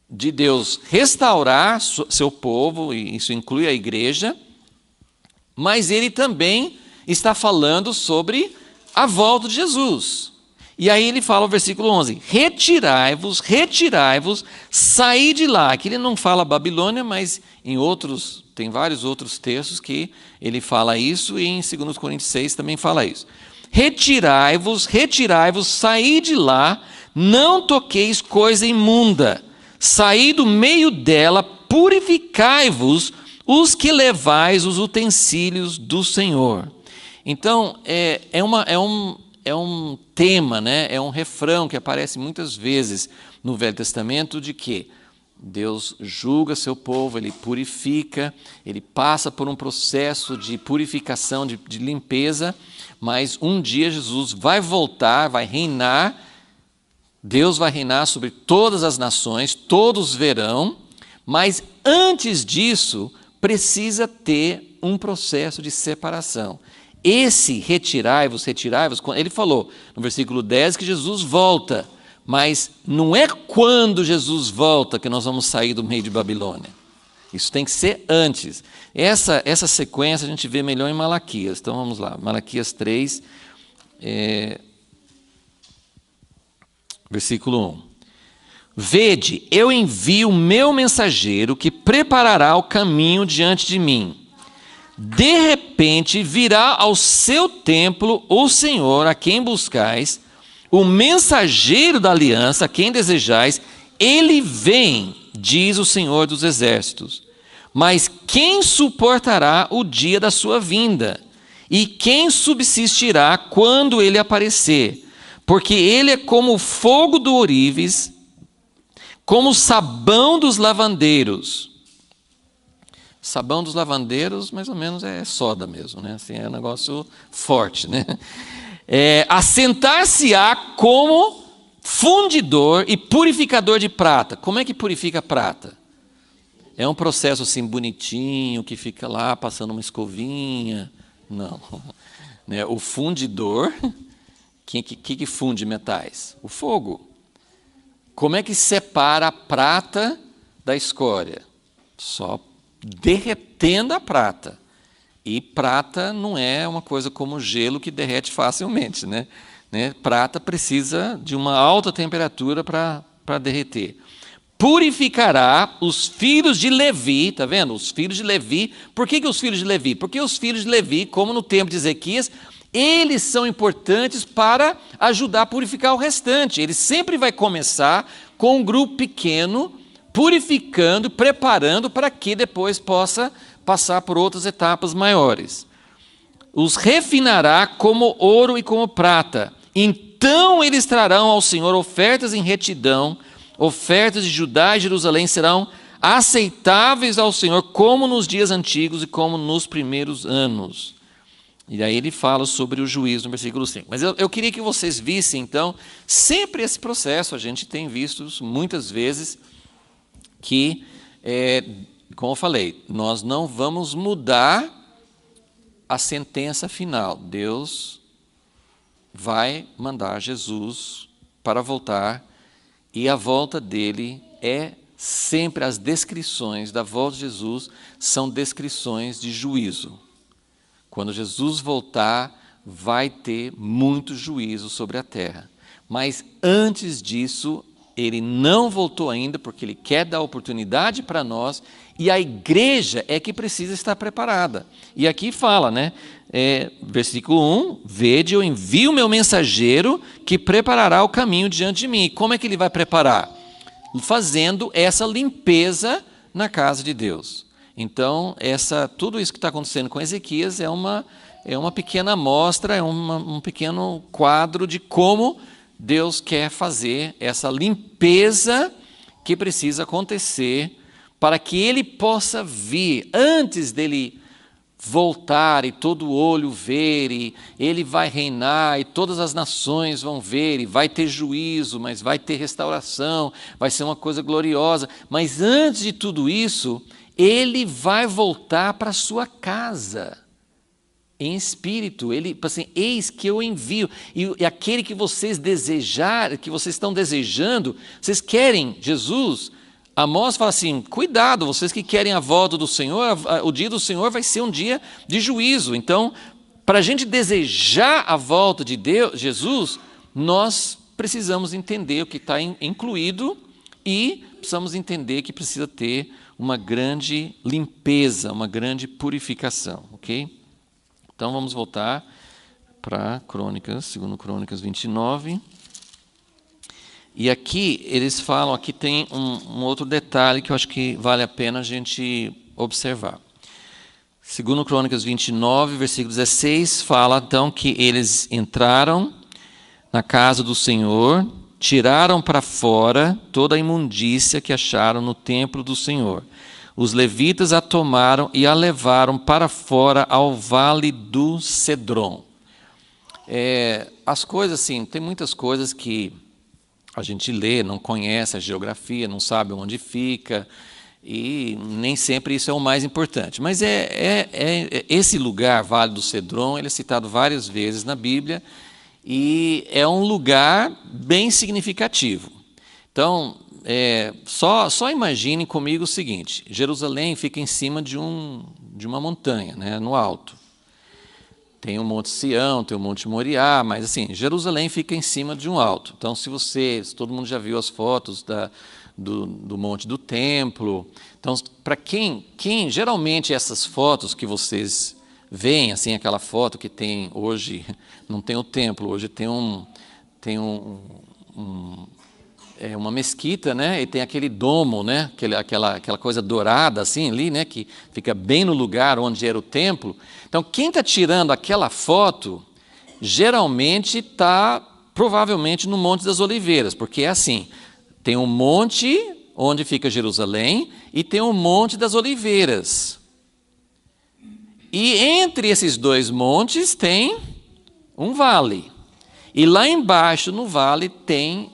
de Deus restaurar seu povo, e isso inclui a igreja, mas ele também está falando sobre a volta de Jesus. E aí ele fala o versículo 11, retirai-vos, saí de lá. Aqui ele não fala Babilônia, mas tem vários outros textos que ele fala isso, e em 2 Coríntios 6 também fala isso. Retirai-vos, saí de lá, não toqueis coisa imunda. Saí do meio dela, purificai-vos os que levais os utensílios do Senhor. Então, é um tema, né? É um refrão que aparece muitas vezes no Velho Testamento de que Deus julga seu povo, Ele purifica, Ele passa por um processo de purificação, de limpeza, mas um dia Jesus vai voltar, vai reinar, Deus vai reinar sobre todas as nações, todos verão, mas antes disso precisa ter um processo de separação. Esse retirai-vos, ele falou no versículo 10 que Jesus volta, mas não é quando Jesus volta que nós vamos sair do meio de Babilônia. Isso tem que ser antes. Essa sequência a gente vê melhor em Malaquias. Então vamos lá, Malaquias 3, versículo 1. Vede, eu envio o meu mensageiro que preparará o caminho diante de mim. De repente virá ao seu templo o Senhor a quem buscais, o mensageiro da aliança a quem desejais, ele vem, diz o Senhor dos exércitos. Mas quem suportará o dia da sua vinda? E quem subsistirá quando ele aparecer? Porque ele é como o fogo do ourives, como o sabão dos lavandeiros. Sabão dos lavandeiros, mais ou menos, é soda mesmo, né? Assim, é um negócio forte, né? Assentar-se-á como fundidor e purificador de prata. Como é que purifica a prata? É um processo assim bonitinho, que fica lá passando uma escovinha. Não. Né? O fundidor, que funde metais? O fogo. Como é que separa a prata da escória? Só derretendo a prata. E prata não é uma coisa como gelo que derrete facilmente, né? Prata precisa de uma alta temperatura para derreter. Purificará os filhos de Levi, está vendo? Os filhos de Levi. Por que os filhos de Levi? Porque os filhos de Levi, como no tempo de Ezequias, eles são importantes para ajudar a purificar o restante. Ele sempre vai começar com um grupo pequeno, purificando, preparando para que depois possa passar por outras etapas maiores. Os refinará como ouro e como prata. Então eles trarão ao Senhor ofertas em retidão, ofertas de Judá e Jerusalém serão aceitáveis ao Senhor, como nos dias antigos e como nos primeiros anos. E aí ele fala sobre o juízo no versículo 5. Mas eu queria que vocês vissem, então, sempre esse processo. A gente tem visto muitas vezes que, como eu falei, nós não vamos mudar a sentença final. Deus vai mandar Jesus para voltar, e a volta dele é sempre, as descrições da volta de Jesus são descrições de juízo. Quando Jesus voltar, vai ter muito juízo sobre a terra. Mas antes disso, ele não voltou ainda, porque ele quer dar oportunidade para nós, e a igreja é que precisa estar preparada. E aqui fala, né? Versículo 1, vede, eu envio o meu mensageiro que preparará o caminho diante de mim. E como é que ele vai preparar? Fazendo essa limpeza na casa de Deus. Então, tudo isso que está acontecendo com Ezequias é uma pequena amostra, é um pequeno quadro de como Deus quer fazer essa limpeza que precisa acontecer para que ele possa vir antes dele voltar e todo olho ver, e ele vai reinar e todas as nações vão ver, e vai ter juízo, mas vai ter restauração, vai ser uma coisa gloriosa. Mas antes de tudo isso, ele vai voltar para a sua casa, em espírito. Ele, assim, eis que eu envio, e aquele que vocês desejarem, que vocês estão desejando, vocês querem Jesus. Amós fala assim, cuidado, vocês que querem a volta do Senhor, o dia do Senhor vai ser um dia de juízo. Então, para a gente desejar a volta de Deus, Jesus, nós precisamos entender o que está incluído, e precisamos entender que precisa ter uma grande limpeza, uma grande purificação, ok? Então vamos voltar para Crônicas, segundo Crônicas 29. E aqui eles falam, aqui tem um outro detalhe que eu acho que vale a pena a gente observar. Segundo Crônicas 29, versículo 16, fala então que eles entraram na casa do Senhor, tiraram para fora toda a imundícia que acharam no templo do Senhor. Os levitas a tomaram e a levaram para fora ao vale do Cedron. As coisas assim, tem muitas coisas que a gente lê, não conhece a geografia, não sabe onde fica, e nem sempre isso é o mais importante. Mas esse lugar, Vale do Cedron, ele é citado várias vezes na Bíblia, e é um lugar bem significativo. Então, só imagine comigo o seguinte: Jerusalém fica em cima de uma montanha, né, no alto. Tem o Monte Sião, tem o Monte Moriá, mas assim, Jerusalém fica em cima de um alto. Então, se todo mundo já viu as fotos do Monte do Templo. Então, para quem geralmente essas fotos que vocês veem, assim, aquela foto que tem hoje, não tem o templo, hoje tem uma mesquita, né? E tem aquele domo, né? Aquela coisa dourada assim ali, né? Que fica bem no lugar onde era o templo. Então, quem está tirando aquela foto, geralmente está provavelmente no Monte das Oliveiras, porque é assim: tem um monte onde fica Jerusalém e tem o Monte das Oliveiras. E entre esses dois montes tem um vale. E lá embaixo no vale tem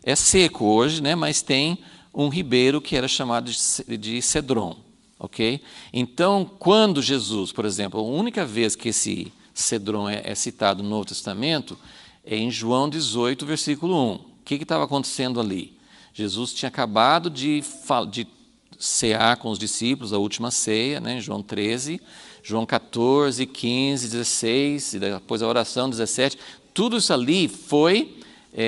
é seco hoje, né? Mas tem um ribeiro que era chamado de Cedron, ok? Então, quando Jesus, por exemplo, a única vez que esse Cedron é citado no Novo Testamento é em João 18, versículo 1. O que estava acontecendo ali? Jesus tinha acabado de cear com os discípulos, a última ceia, né? João 13, João 14, 15, 16, e depois a oração 17. Tudo isso ali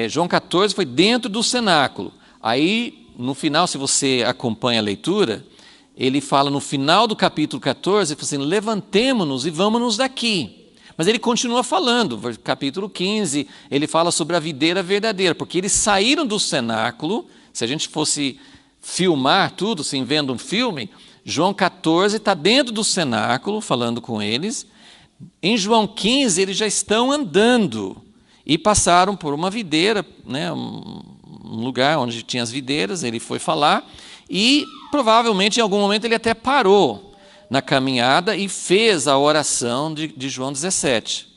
João 14 foi dentro do cenáculo. Aí, no final, se você acompanha a leitura, ele fala no final do capítulo 14, ele fala assim: levantemo-nos e vamos-nos daqui. Mas ele continua falando, capítulo 15, ele fala sobre a videira verdadeira, porque eles saíram do cenáculo. Se a gente fosse filmar tudo, assim, vendo um filme, João 14 está dentro do cenáculo, falando com eles. Em João 15, eles já estão andando e passaram por uma videira, né, um lugar onde tinha as videiras. Ele foi falar e provavelmente em algum momento ele até parou na caminhada e fez a oração de João 17.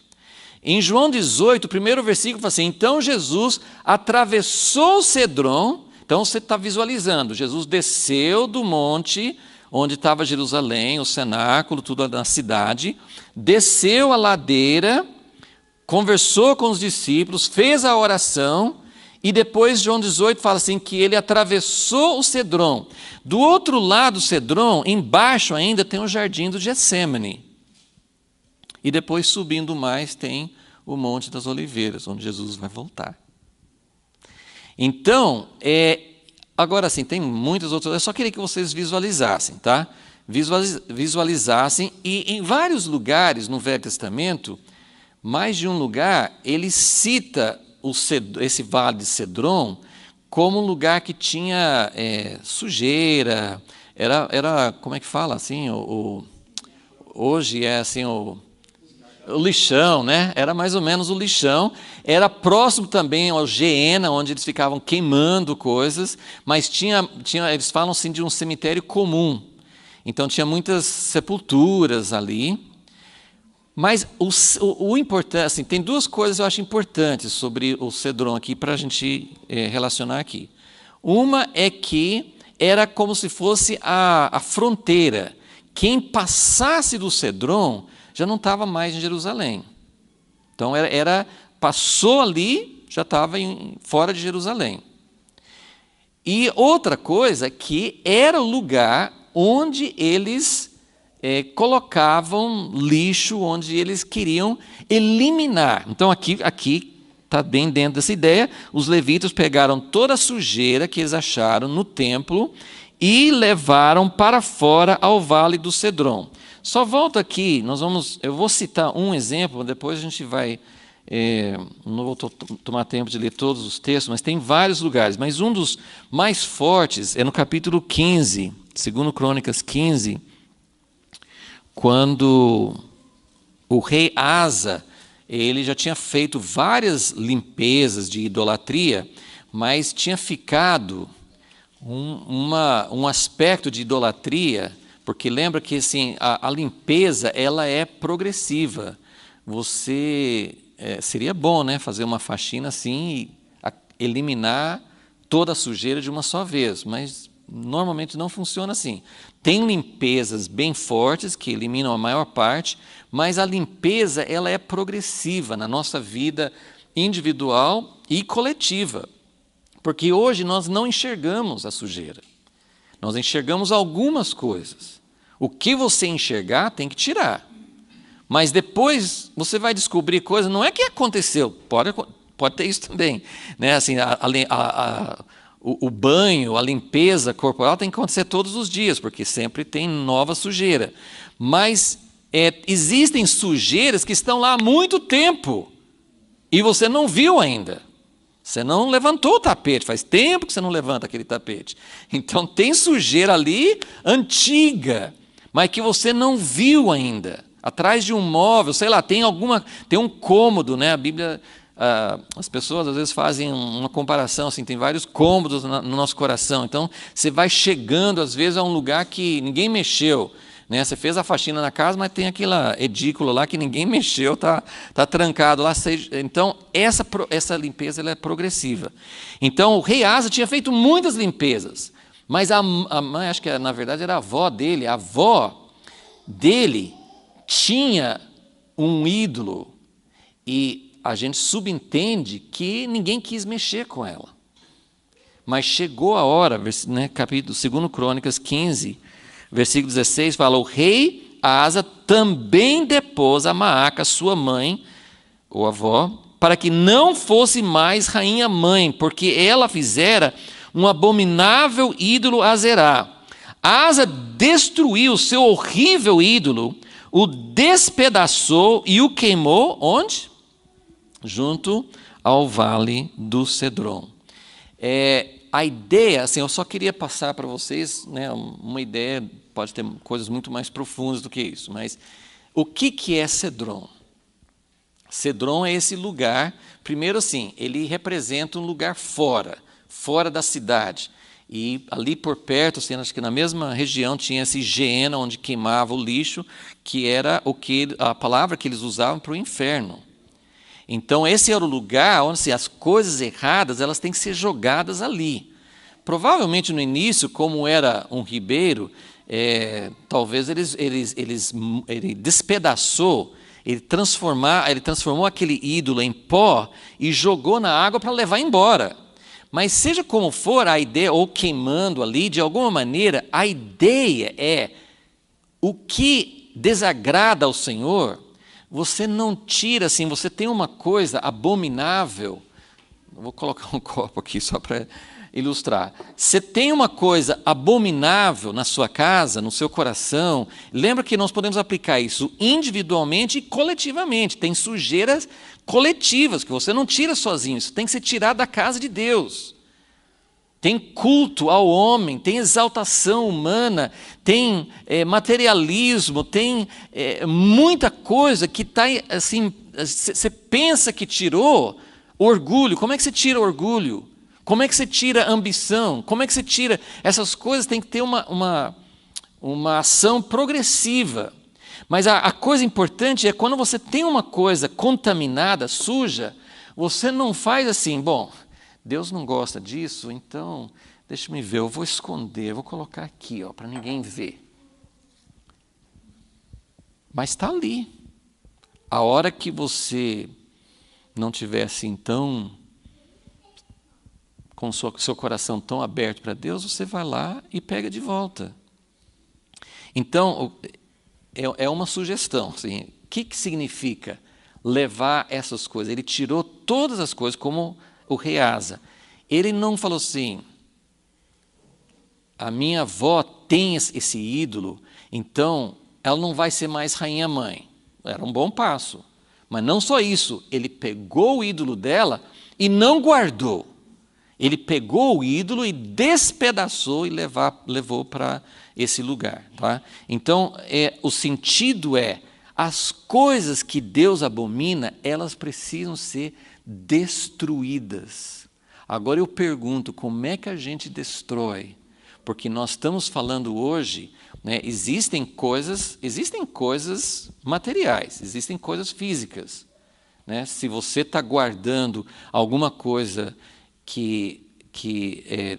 Em João 18, o primeiro versículo fala assim: então Jesus atravessou o Cedron. Então você está visualizando, Jesus desceu do monte onde estava Jerusalém, o cenáculo, tudo na cidade, desceu a ladeira, conversou com os discípulos, fez a oração, e depois João 18 fala assim que ele atravessou o Cedron. Do outro lado do Cedron, embaixo ainda tem o jardim do Getsêmani. E depois, subindo mais, tem o Monte das Oliveiras, onde Jesus vai voltar. Então, agora sim, tem muitas outras. Eu só queria que vocês visualizassem, tá? Visualizassem, e em vários lugares no Velho Testamento, mais de um lugar, ele cita esse vale de Cedron como um lugar que tinha sujeira, era como é que fala assim, hoje é assim o lixão, né? Era mais ou menos o lixão. Era próximo também ao Geena, onde eles ficavam queimando coisas, mas eles falam assim de um cemitério comum. Então tinha muitas sepulturas ali. Mas o importante, assim, tem duas coisas eu acho importantes sobre o Cedron aqui para a gente relacionar aqui. Uma é que era como se fosse a fronteira. Quem passasse do Cedron já não estava mais em Jerusalém. Então passou ali, já estava fora de Jerusalém. E outra coisa que era o lugar onde eles colocavam lixo, onde eles queriam eliminar. Então aqui está bem dentro dessa ideia. Os levitas pegaram toda a sujeira que eles acharam no templo e levaram para fora ao vale do Cedron. Só volta aqui, eu vou citar um exemplo, depois a gente vai, não vou tomar tempo de ler todos os textos, mas tem vários lugares, mas um dos mais fortes é no capítulo 15, 2 Crônicas 15, quando o rei Asa, ele já tinha feito várias limpezas de idolatria, mas tinha ficado um aspecto de idolatria, porque lembra que assim, a limpeza ela é progressiva. Seria bom, né, fazer uma faxina assim e eliminar toda a sujeira de uma só vez, mas normalmente não funciona assim. Tem limpezas bem fortes que eliminam a maior parte, mas a limpeza ela é progressiva na nossa vida individual e coletiva. Porque hoje nós não enxergamos a sujeira. Nós enxergamos algumas coisas. O que você enxergar tem que tirar. Mas depois você vai descobrir coisas, não é que aconteceu, pode ter isso também. Né? Assim, o banho, a limpeza corporal tem que acontecer todos os dias, porque sempre tem nova sujeira. Mas existem sujeiras que estão lá há muito tempo e você não viu ainda. Você não levantou o tapete, faz tempo que você não levanta aquele tapete. Então tem sujeira ali antiga, mas que você não viu ainda. Atrás de um móvel, sei lá, tem um cômodo, né? A Bíblia, as pessoas às vezes fazem uma comparação, assim, tem vários cômodos no nosso coração. Então você vai chegando às vezes a um lugar que ninguém mexeu. Né? Você fez a faxina na casa, mas tem aquele edículo lá que ninguém mexeu, tá trancado lá. Então, essa limpeza ela é progressiva. Então, o rei Asa tinha feito muitas limpezas, mas a mãe, acho que na verdade era a avó dele tinha um ídolo, e a gente subentende que ninguém quis mexer com ela. Mas chegou a hora, né, capítulo 2 Crônicas 15, versículo 16, fala: o rei Asa também depôs a Maaca, sua mãe, ou avó, para que não fosse mais rainha-mãe, porque ela fizera um abominável ídolo a Zerá. Asa destruiu o seu horrível ídolo, o despedaçou e o queimou, onde? Junto ao vale do Cedron. A ideia, assim, eu só queria passar para vocês, né, uma ideia, pode ter coisas muito mais profundas do que isso, mas o que é Cedron? Cedron é esse lugar, primeiro assim, ele representa um lugar fora da cidade. E ali por perto, assim, acho que na mesma região tinha esse Geena, onde queimava o lixo, que era a palavra que eles usavam para o inferno. Então esse era o lugar onde assim, as coisas erradas elas têm que ser jogadas ali. Provavelmente no início, como era um ribeiro, talvez ele despedaçou, ele transformou aquele ídolo em pó e jogou na água para levar embora. Mas seja como for a ideia, ou queimando ali, de alguma maneira, a ideia é o que desagrada ao Senhor. Você não tira assim, você tem uma coisa abominável. Vou colocar um copo aqui só para ilustrar. Você tem uma coisa abominável na sua casa, no seu coração. Lembra que nós podemos aplicar isso individualmente e coletivamente. Tem sujeiras coletivas que você não tira sozinho. Isso tem que ser tirado da casa de Deus. Tem culto ao homem, tem exaltação humana, tem materialismo, tem muita coisa que está assim. Você pensa que tirou orgulho. Como é que você tira orgulho? Como é que você tira ambição? Como é que você tira essas coisas? Tem que ter uma ação progressiva. Mas a coisa importante é quando você tem uma coisa contaminada, suja, você não faz assim, bom, Deus não gosta disso, então, deixa-me ver, eu vou esconder, eu vou colocar aqui, para ninguém ver. Mas está ali. A hora que você não tiver assim tão, com o seu coração tão aberto para Deus, você vai lá e pega de volta. Então, é uma sugestão. Assim, o que significa levar essas coisas? Ele tirou todas as coisas, como o rei Asa. Ele não falou assim, a minha avó tem esse ídolo, então ela não vai ser mais rainha-mãe. Era um bom passo. Mas não só isso, ele pegou o ídolo dela e não guardou. Ele pegou o ídolo e despedaçou e levou para esse lugar. Tá? Então, o sentido é As coisas que Deus abomina, elas precisam ser destruídas. Agora eu pergunto, como é que a gente destrói? Porque nós estamos falando hoje, né, existem coisas materiais, existem coisas físicas. Né? Se você está guardando alguma coisa que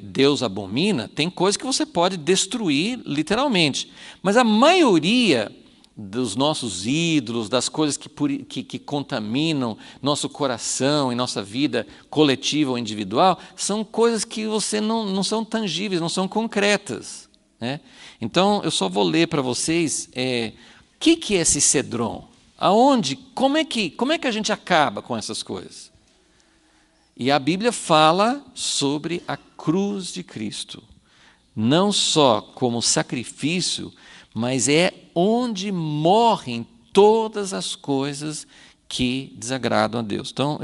Deus abomina, tem coisa que você pode destruir literalmente. Mas a maioria dos nossos ídolos, das coisas que contaminam nosso coração e nossa vida coletiva ou individual, são coisas que você não são tangíveis, não são concretas. Né? Então, eu só vou ler para vocês o que é esse cedron? Como é que a gente acaba com essas coisas? E a Bíblia fala sobre a cruz de Cristo, não só como sacrifício, mas é onde morrem todas as coisas que desagradam a Deus. Então,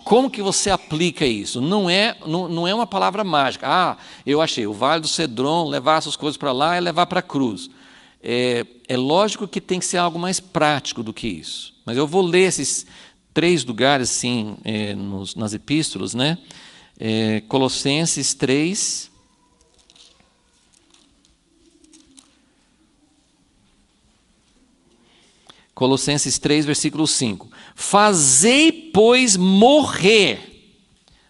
como que você aplica isso? Não é uma palavra mágica. Eu achei, o Vale do Cedron, levar essas coisas para lá e levar para a cruz. É lógico que tem que ser algo mais prático do que isso. Mas eu vou ler esses 3 lugares assim, nas epístolas, né? Colossenses 3. Colossenses 3, versículo 5. Fazei, pois, morrer.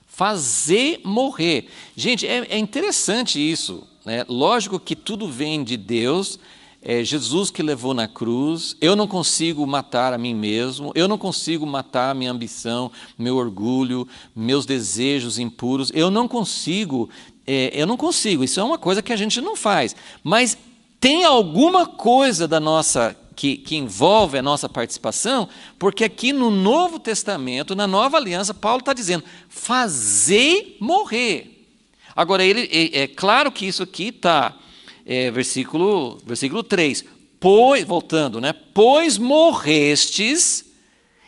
Fazer morrer. Gente, é interessante isso. Né? Lógico que tudo vem de Deus. É Jesus que levou na cruz. Eu não consigo matar a mim mesmo. Eu não consigo matar a minha ambição, meu orgulho, meus desejos impuros. Eu não consigo. Isso é uma coisa que a gente não faz. Mas tem alguma coisa da nossa que envolve a nossa participação, porque aqui no Novo Testamento, na Nova Aliança, Paulo está dizendo, fazei morrer. Agora, é claro que isso aqui está, versículo 3, voltando, né? Pois morrestes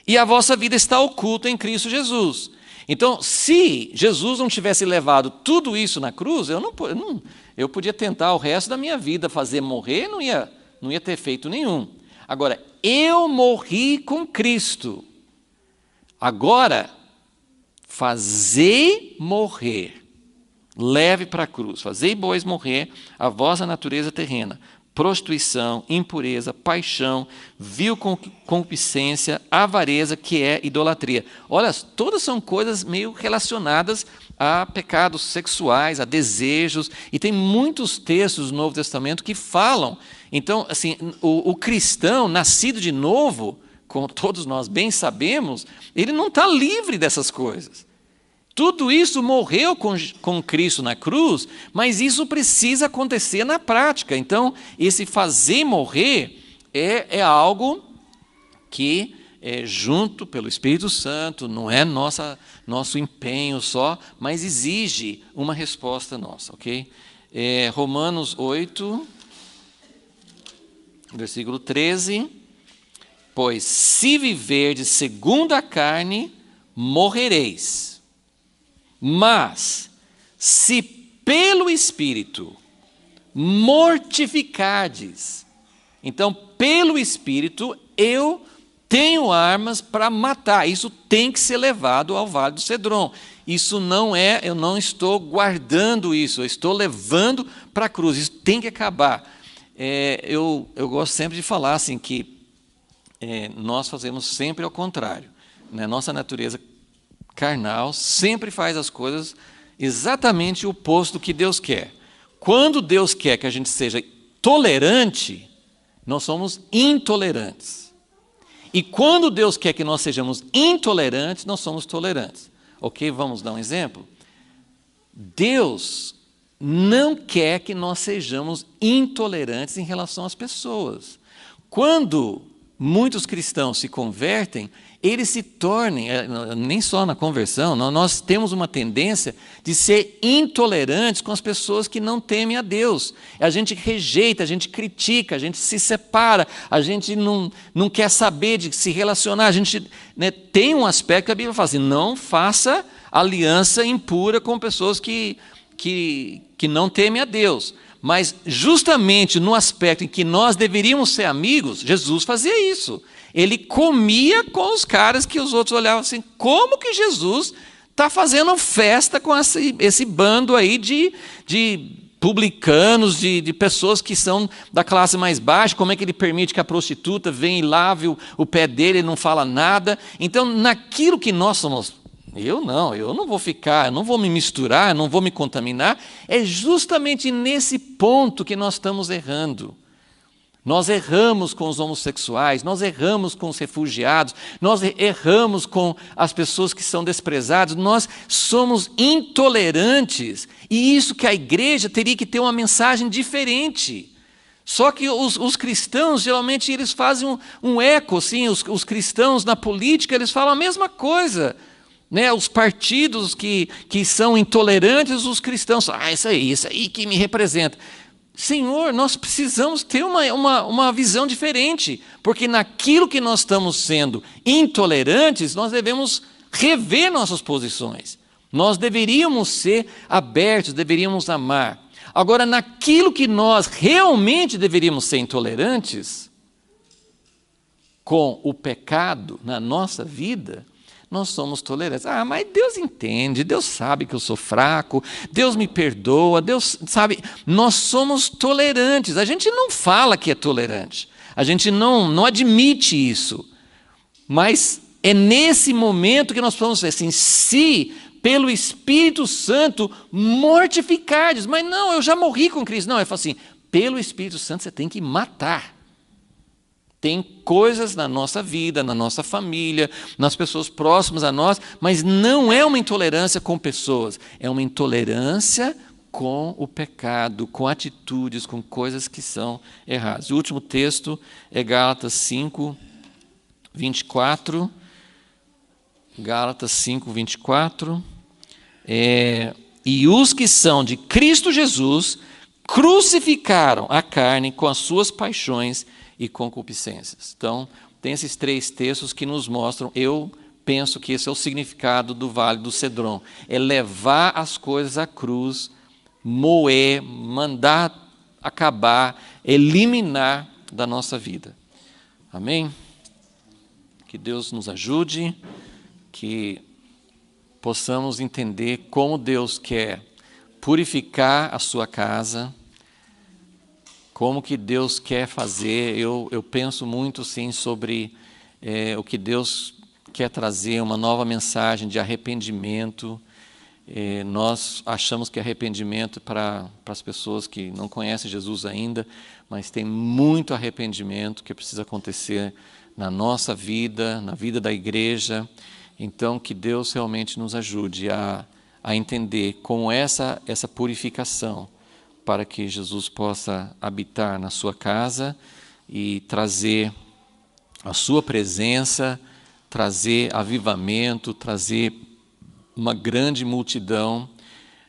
e a vossa vida está oculta em Cristo Jesus. Então, se Jesus não tivesse levado tudo isso na cruz, eu podia tentar o resto da minha vida fazer morrer, não ia ter feito nenhum. Agora, eu morri com Cristo. Agora, fazei morrer, leve para a cruz, fazei, pois, morrer a vossa natureza terrena, prostituição, impureza, paixão, vil concupiscência, avareza, que é idolatria. Olha, todas são coisas meio relacionadas a pecados sexuais, a desejos, e tem muitos textos do Novo Testamento que falam. Então, assim, o cristão nascido de novo, como todos nós bem sabemos, ele não está livre dessas coisas. Tudo isso morreu com Cristo na cruz, mas isso precisa acontecer na prática. Então, esse fazer morrer é algo que junto pelo Espírito Santo, não é nosso empenho só, mas exige uma resposta nossa, ok? Romanos 8, versículo 13, pois se viverdes segundo a carne, morrereis, mas se pelo Espírito mortificardes, então pelo Espírito eu tenho armas para matar, isso tem que ser levado ao Vale do Cedron. Isso eu não estou guardando isso, eu estou levando para a cruz, isso tem que acabar. Eu gosto sempre de falar assim, que nós fazemos sempre ao contrário. Né? Nossa natureza carnal sempre faz as coisas exatamente o oposto do que Deus quer. Quando Deus quer que a gente seja tolerante, nós somos intolerantes. E quando Deus quer que nós sejamos intolerantes, nós somos tolerantes. Ok? Vamos dar um exemplo? Deus não quer que nós sejamos intolerantes em relação às pessoas. Quando muitos cristãos se convertem, eles se tornem, nem só na conversão, nós temos uma tendência de ser intolerantes com as pessoas que não temem a Deus. A gente rejeita, a gente critica, a gente se separa, a gente não quer saber de se relacionar. A gente tem um aspecto que a Bíblia fala assim, não faça aliança impura com pessoas que que não teme a Deus. Mas justamente no aspecto em que nós deveríamos ser amigos, Jesus fazia isso. Ele comia com os caras que os outros olhavam assim, como que Jesus está fazendo festa com esse bando aí de publicanos, de pessoas que são da classe mais baixa, como é que ele permite que a prostituta venha e lave o pé dele e não fala nada? Então, naquilo que nós somos, eu não vou ficar, eu não vou me misturar, eu não vou me contaminar, é justamente nesse ponto que nós estamos errando. Nós erramos com os homossexuais, nós erramos com os refugiados, nós erramos com as pessoas que são desprezadas, nós somos intolerantes. E isso que a igreja teria que ter uma mensagem diferente. Só que os cristãos, geralmente, eles fazem um eco, assim, os cristãos na política, eles falam a mesma coisa. Né? Os partidos que são intolerantes, os cristãos, isso aí que me representa. Senhor, nós precisamos ter uma visão diferente, porque naquilo que nós estamos sendo intolerantes, nós devemos rever nossas posições. Nós deveríamos ser abertos, deveríamos amar. Agora, naquilo que nós realmente deveríamos ser intolerantes, com o pecado na nossa vida, nós somos tolerantes. Mas Deus entende, Deus sabe que eu sou fraco, Deus me perdoa, Deus sabe. Nós somos tolerantes. A gente não fala que é tolerante, a gente não admite isso. Mas é nesse momento que nós falamos assim, se pelo Espírito Santo mortificardes. Mas não, eu já morri com Cristo. Não, eu falo assim, pelo Espírito Santo você tem que matar. Tem coisas na nossa vida, na nossa família, nas pessoas próximas a nós, mas não é uma intolerância com pessoas, é uma intolerância com o pecado, com atitudes, com coisas que são erradas. O último texto é Gálatas 5, 24. Gálatas 5, 24. E os que são de Cristo Jesus crucificaram a carne com as suas paixões e concupiscências. Então, tem esses 3 textos que nos mostram, eu penso que esse é o significado do Vale do Cedron, é levar as coisas à cruz, moer, mandar acabar, eliminar da nossa vida. Amém? Que Deus nos ajude, que possamos entender como Deus quer purificar a sua casa, como que Deus quer fazer. Eu penso muito, sim, sobre o que Deus quer trazer, uma nova mensagem de arrependimento. Nós achamos que arrependimento para as pessoas que não conhecem Jesus ainda, mas tem muito arrependimento que precisa acontecer na nossa vida, na vida da igreja. Então, que Deus realmente nos ajude a entender como essa purificação, para que Jesus possa habitar na sua casa e trazer a sua presença, trazer avivamento, trazer uma grande multidão.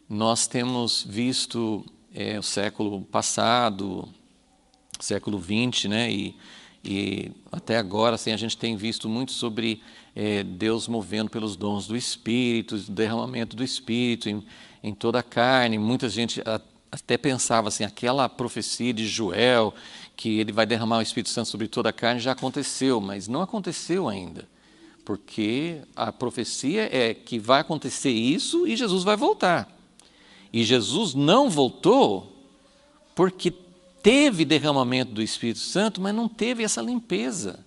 Nós temos visto o século passado, século XX, né, e até agora assim, a gente tem visto muito sobre Deus movendo pelos dons do Espírito, o derramamento do Espírito em toda a carne. Muita gente até pensava assim, aquela profecia de Joel, que ele vai derramar o Espírito Santo sobre toda a carne, já aconteceu, mas não aconteceu ainda, porque a profecia é que vai acontecer isso e Jesus vai voltar. E Jesus não voltou porque teve derramamento do Espírito Santo, mas não teve essa limpeza,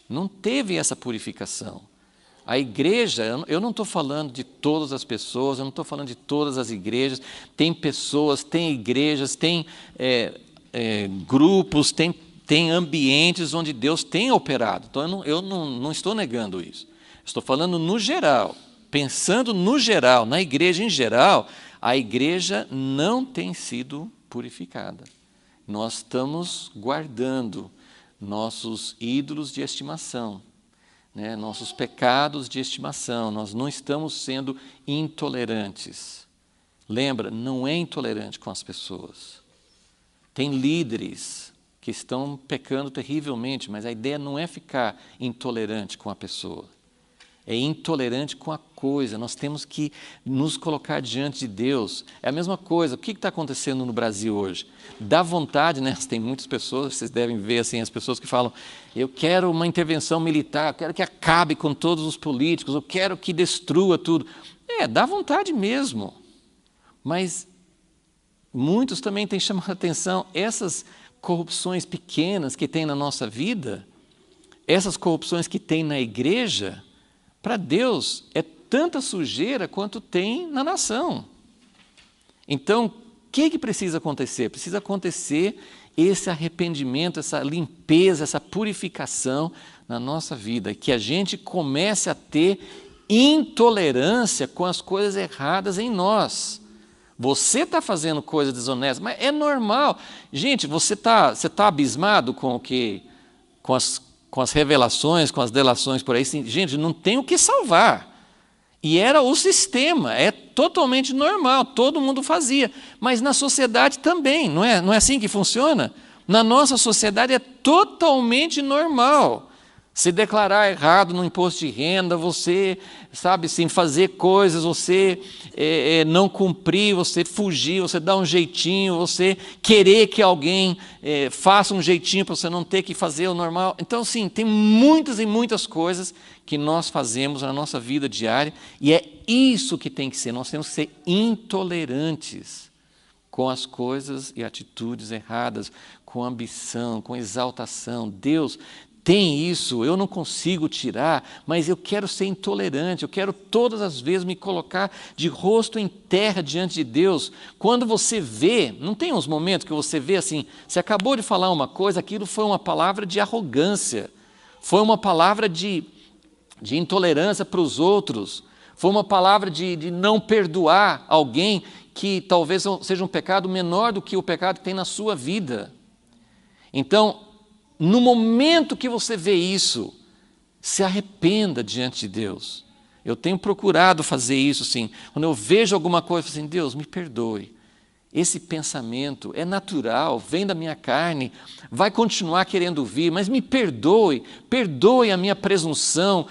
não teve essa purificação. A igreja, eu não estou falando de todas as pessoas, eu não estou falando de todas as igrejas, tem pessoas, tem igrejas, tem grupos, tem ambientes onde Deus tem operado. Então eu não estou negando isso. Estou falando no geral, pensando no geral, na igreja em geral, a igreja não tem sido purificada. Nós estamos guardando nossos ídolos de estimação, né, nossos pecados de estimação, nós não estamos sendo intolerantes. Lembra, não é intolerante com as pessoas. Tem líderes que estão pecando terrivelmente, mas a ideia não é ficar intolerante com a pessoa. é intolerante com a coisa. Nós temos que nos colocar diante de Deus. É a mesma coisa. O que está acontecendo no Brasil hoje? Dá vontade, né? Tem muitas pessoas, vocês devem ver assim, as pessoas que falam, eu quero uma intervenção militar, eu quero que acabe com todos os políticos, eu quero que destrua tudo. Dá vontade mesmo. Mas muitos também têm chamado a atenção, essas corrupções pequenas que tem na nossa vida, essas corrupções que tem na igreja, para Deus é tanta sujeira quanto tem na nação. Então, o que precisa acontecer? Precisa acontecer esse arrependimento, essa limpeza, essa purificação na nossa vida, que a gente comece a ter intolerância com as coisas erradas em nós. Você está fazendo coisa desonesta, mas é normal. Gente, você tá abismado com o que, com as revelações, com as delações por aí. Gente, não tem o que salvar. E era o sistema, é totalmente normal, todo mundo fazia. Mas na sociedade também, não é assim que funciona? Na nossa sociedade é totalmente normal. Se declarar errado no imposto de renda, você, sabe, sem fazer coisas, você não cumprir, você fugir, você dar um jeitinho, você querer que alguém faça um jeitinho para você não ter que fazer o normal. Então, sim, tem muitas e muitas coisas que nós fazemos na nossa vida diária e é isso que tem que ser. Nós temos que ser intolerantes com as coisas e atitudes erradas, com ambição, com exaltação. Deus tem isso, eu não consigo tirar, mas eu quero ser intolerante, eu quero todas as vezes me colocar de rosto em terra diante de Deus. Quando você vê, não tem uns momentos que você vê assim, você acabou de falar uma coisa, aquilo foi uma palavra de arrogância, foi uma palavra de intolerância para os outros, foi uma palavra de não perdoar alguém que talvez seja um pecado menor do que o pecado que tem na sua vida. Então, no momento que você vê isso, se arrependa diante de Deus. Eu tenho procurado fazer isso, sim. Quando eu vejo alguma coisa, eu falo assim, Deus, me perdoe. Esse pensamento é natural, vem da minha carne, vai continuar querendo vir, mas me perdoe, perdoe a minha presunção,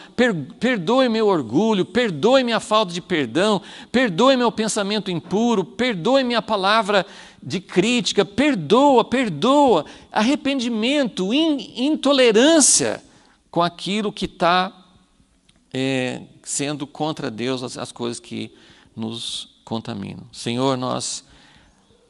perdoe meu orgulho, perdoe minha falta de perdão, perdoe meu pensamento impuro, perdoe minha palavra de crítica, perdoa. Arrependimento, intolerância com aquilo que está sendo contra Deus, as coisas que nos contaminam. Senhor, nós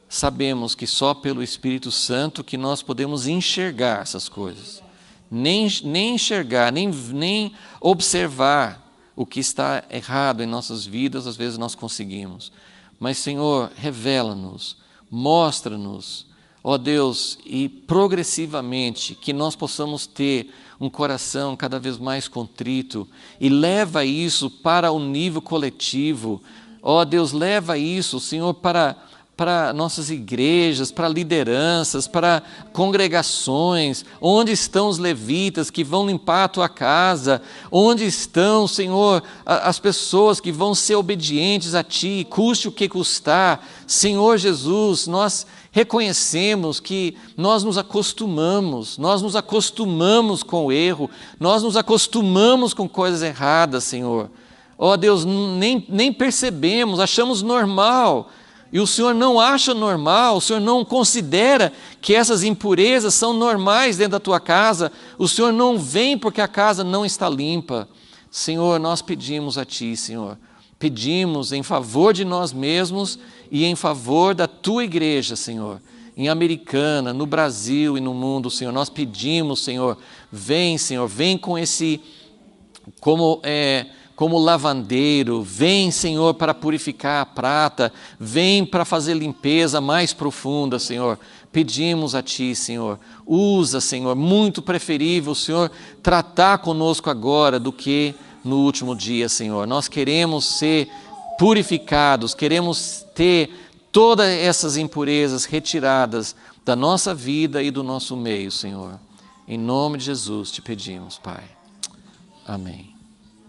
sabemos que só pelo Espírito Santo que nós podemos enxergar essas coisas. Nem enxergar, nem observar o que está errado em nossas vidas, às vezes nós conseguimos. Mas, Senhor, revela-nos, mostra-nos, ó Deus, e progressivamente que nós possamos ter um coração cada vez mais contrito e leva isso para o nível coletivo. Ó Deus, leva isso, Senhor, para nossas igrejas, para lideranças, para congregações, onde estão os levitas que vão limpar a tua casa, onde estão, Senhor, as pessoas que vão ser obedientes a ti, custe o que custar. Senhor Jesus, nós reconhecemos que nós nos acostumamos com o erro, nós nos acostumamos com coisas erradas, Senhor. Ó Deus, nem percebemos, achamos normal. E o Senhor não acha normal, o Senhor não considera que essas impurezas são normais dentro da tua casa, o Senhor não vem porque a casa não está limpa. Senhor, nós pedimos a Ti, Senhor, pedimos em favor de nós mesmos e em favor da Tua igreja, Senhor, em Americana, no Brasil e no mundo, Senhor, nós pedimos, Senhor, vem com esse, como lavandeiro, vem, Senhor, para purificar a prata, vem para fazer limpeza mais profunda, Senhor. Pedimos a Ti, Senhor, usa, Senhor, muito preferível, Senhor, tratar conosco agora do que no último dia, Senhor. Nós queremos ser purificados, queremos ter todas essas impurezas retiradas da nossa vida e do nosso meio, Senhor. Em nome de Jesus te pedimos, Pai. Amém.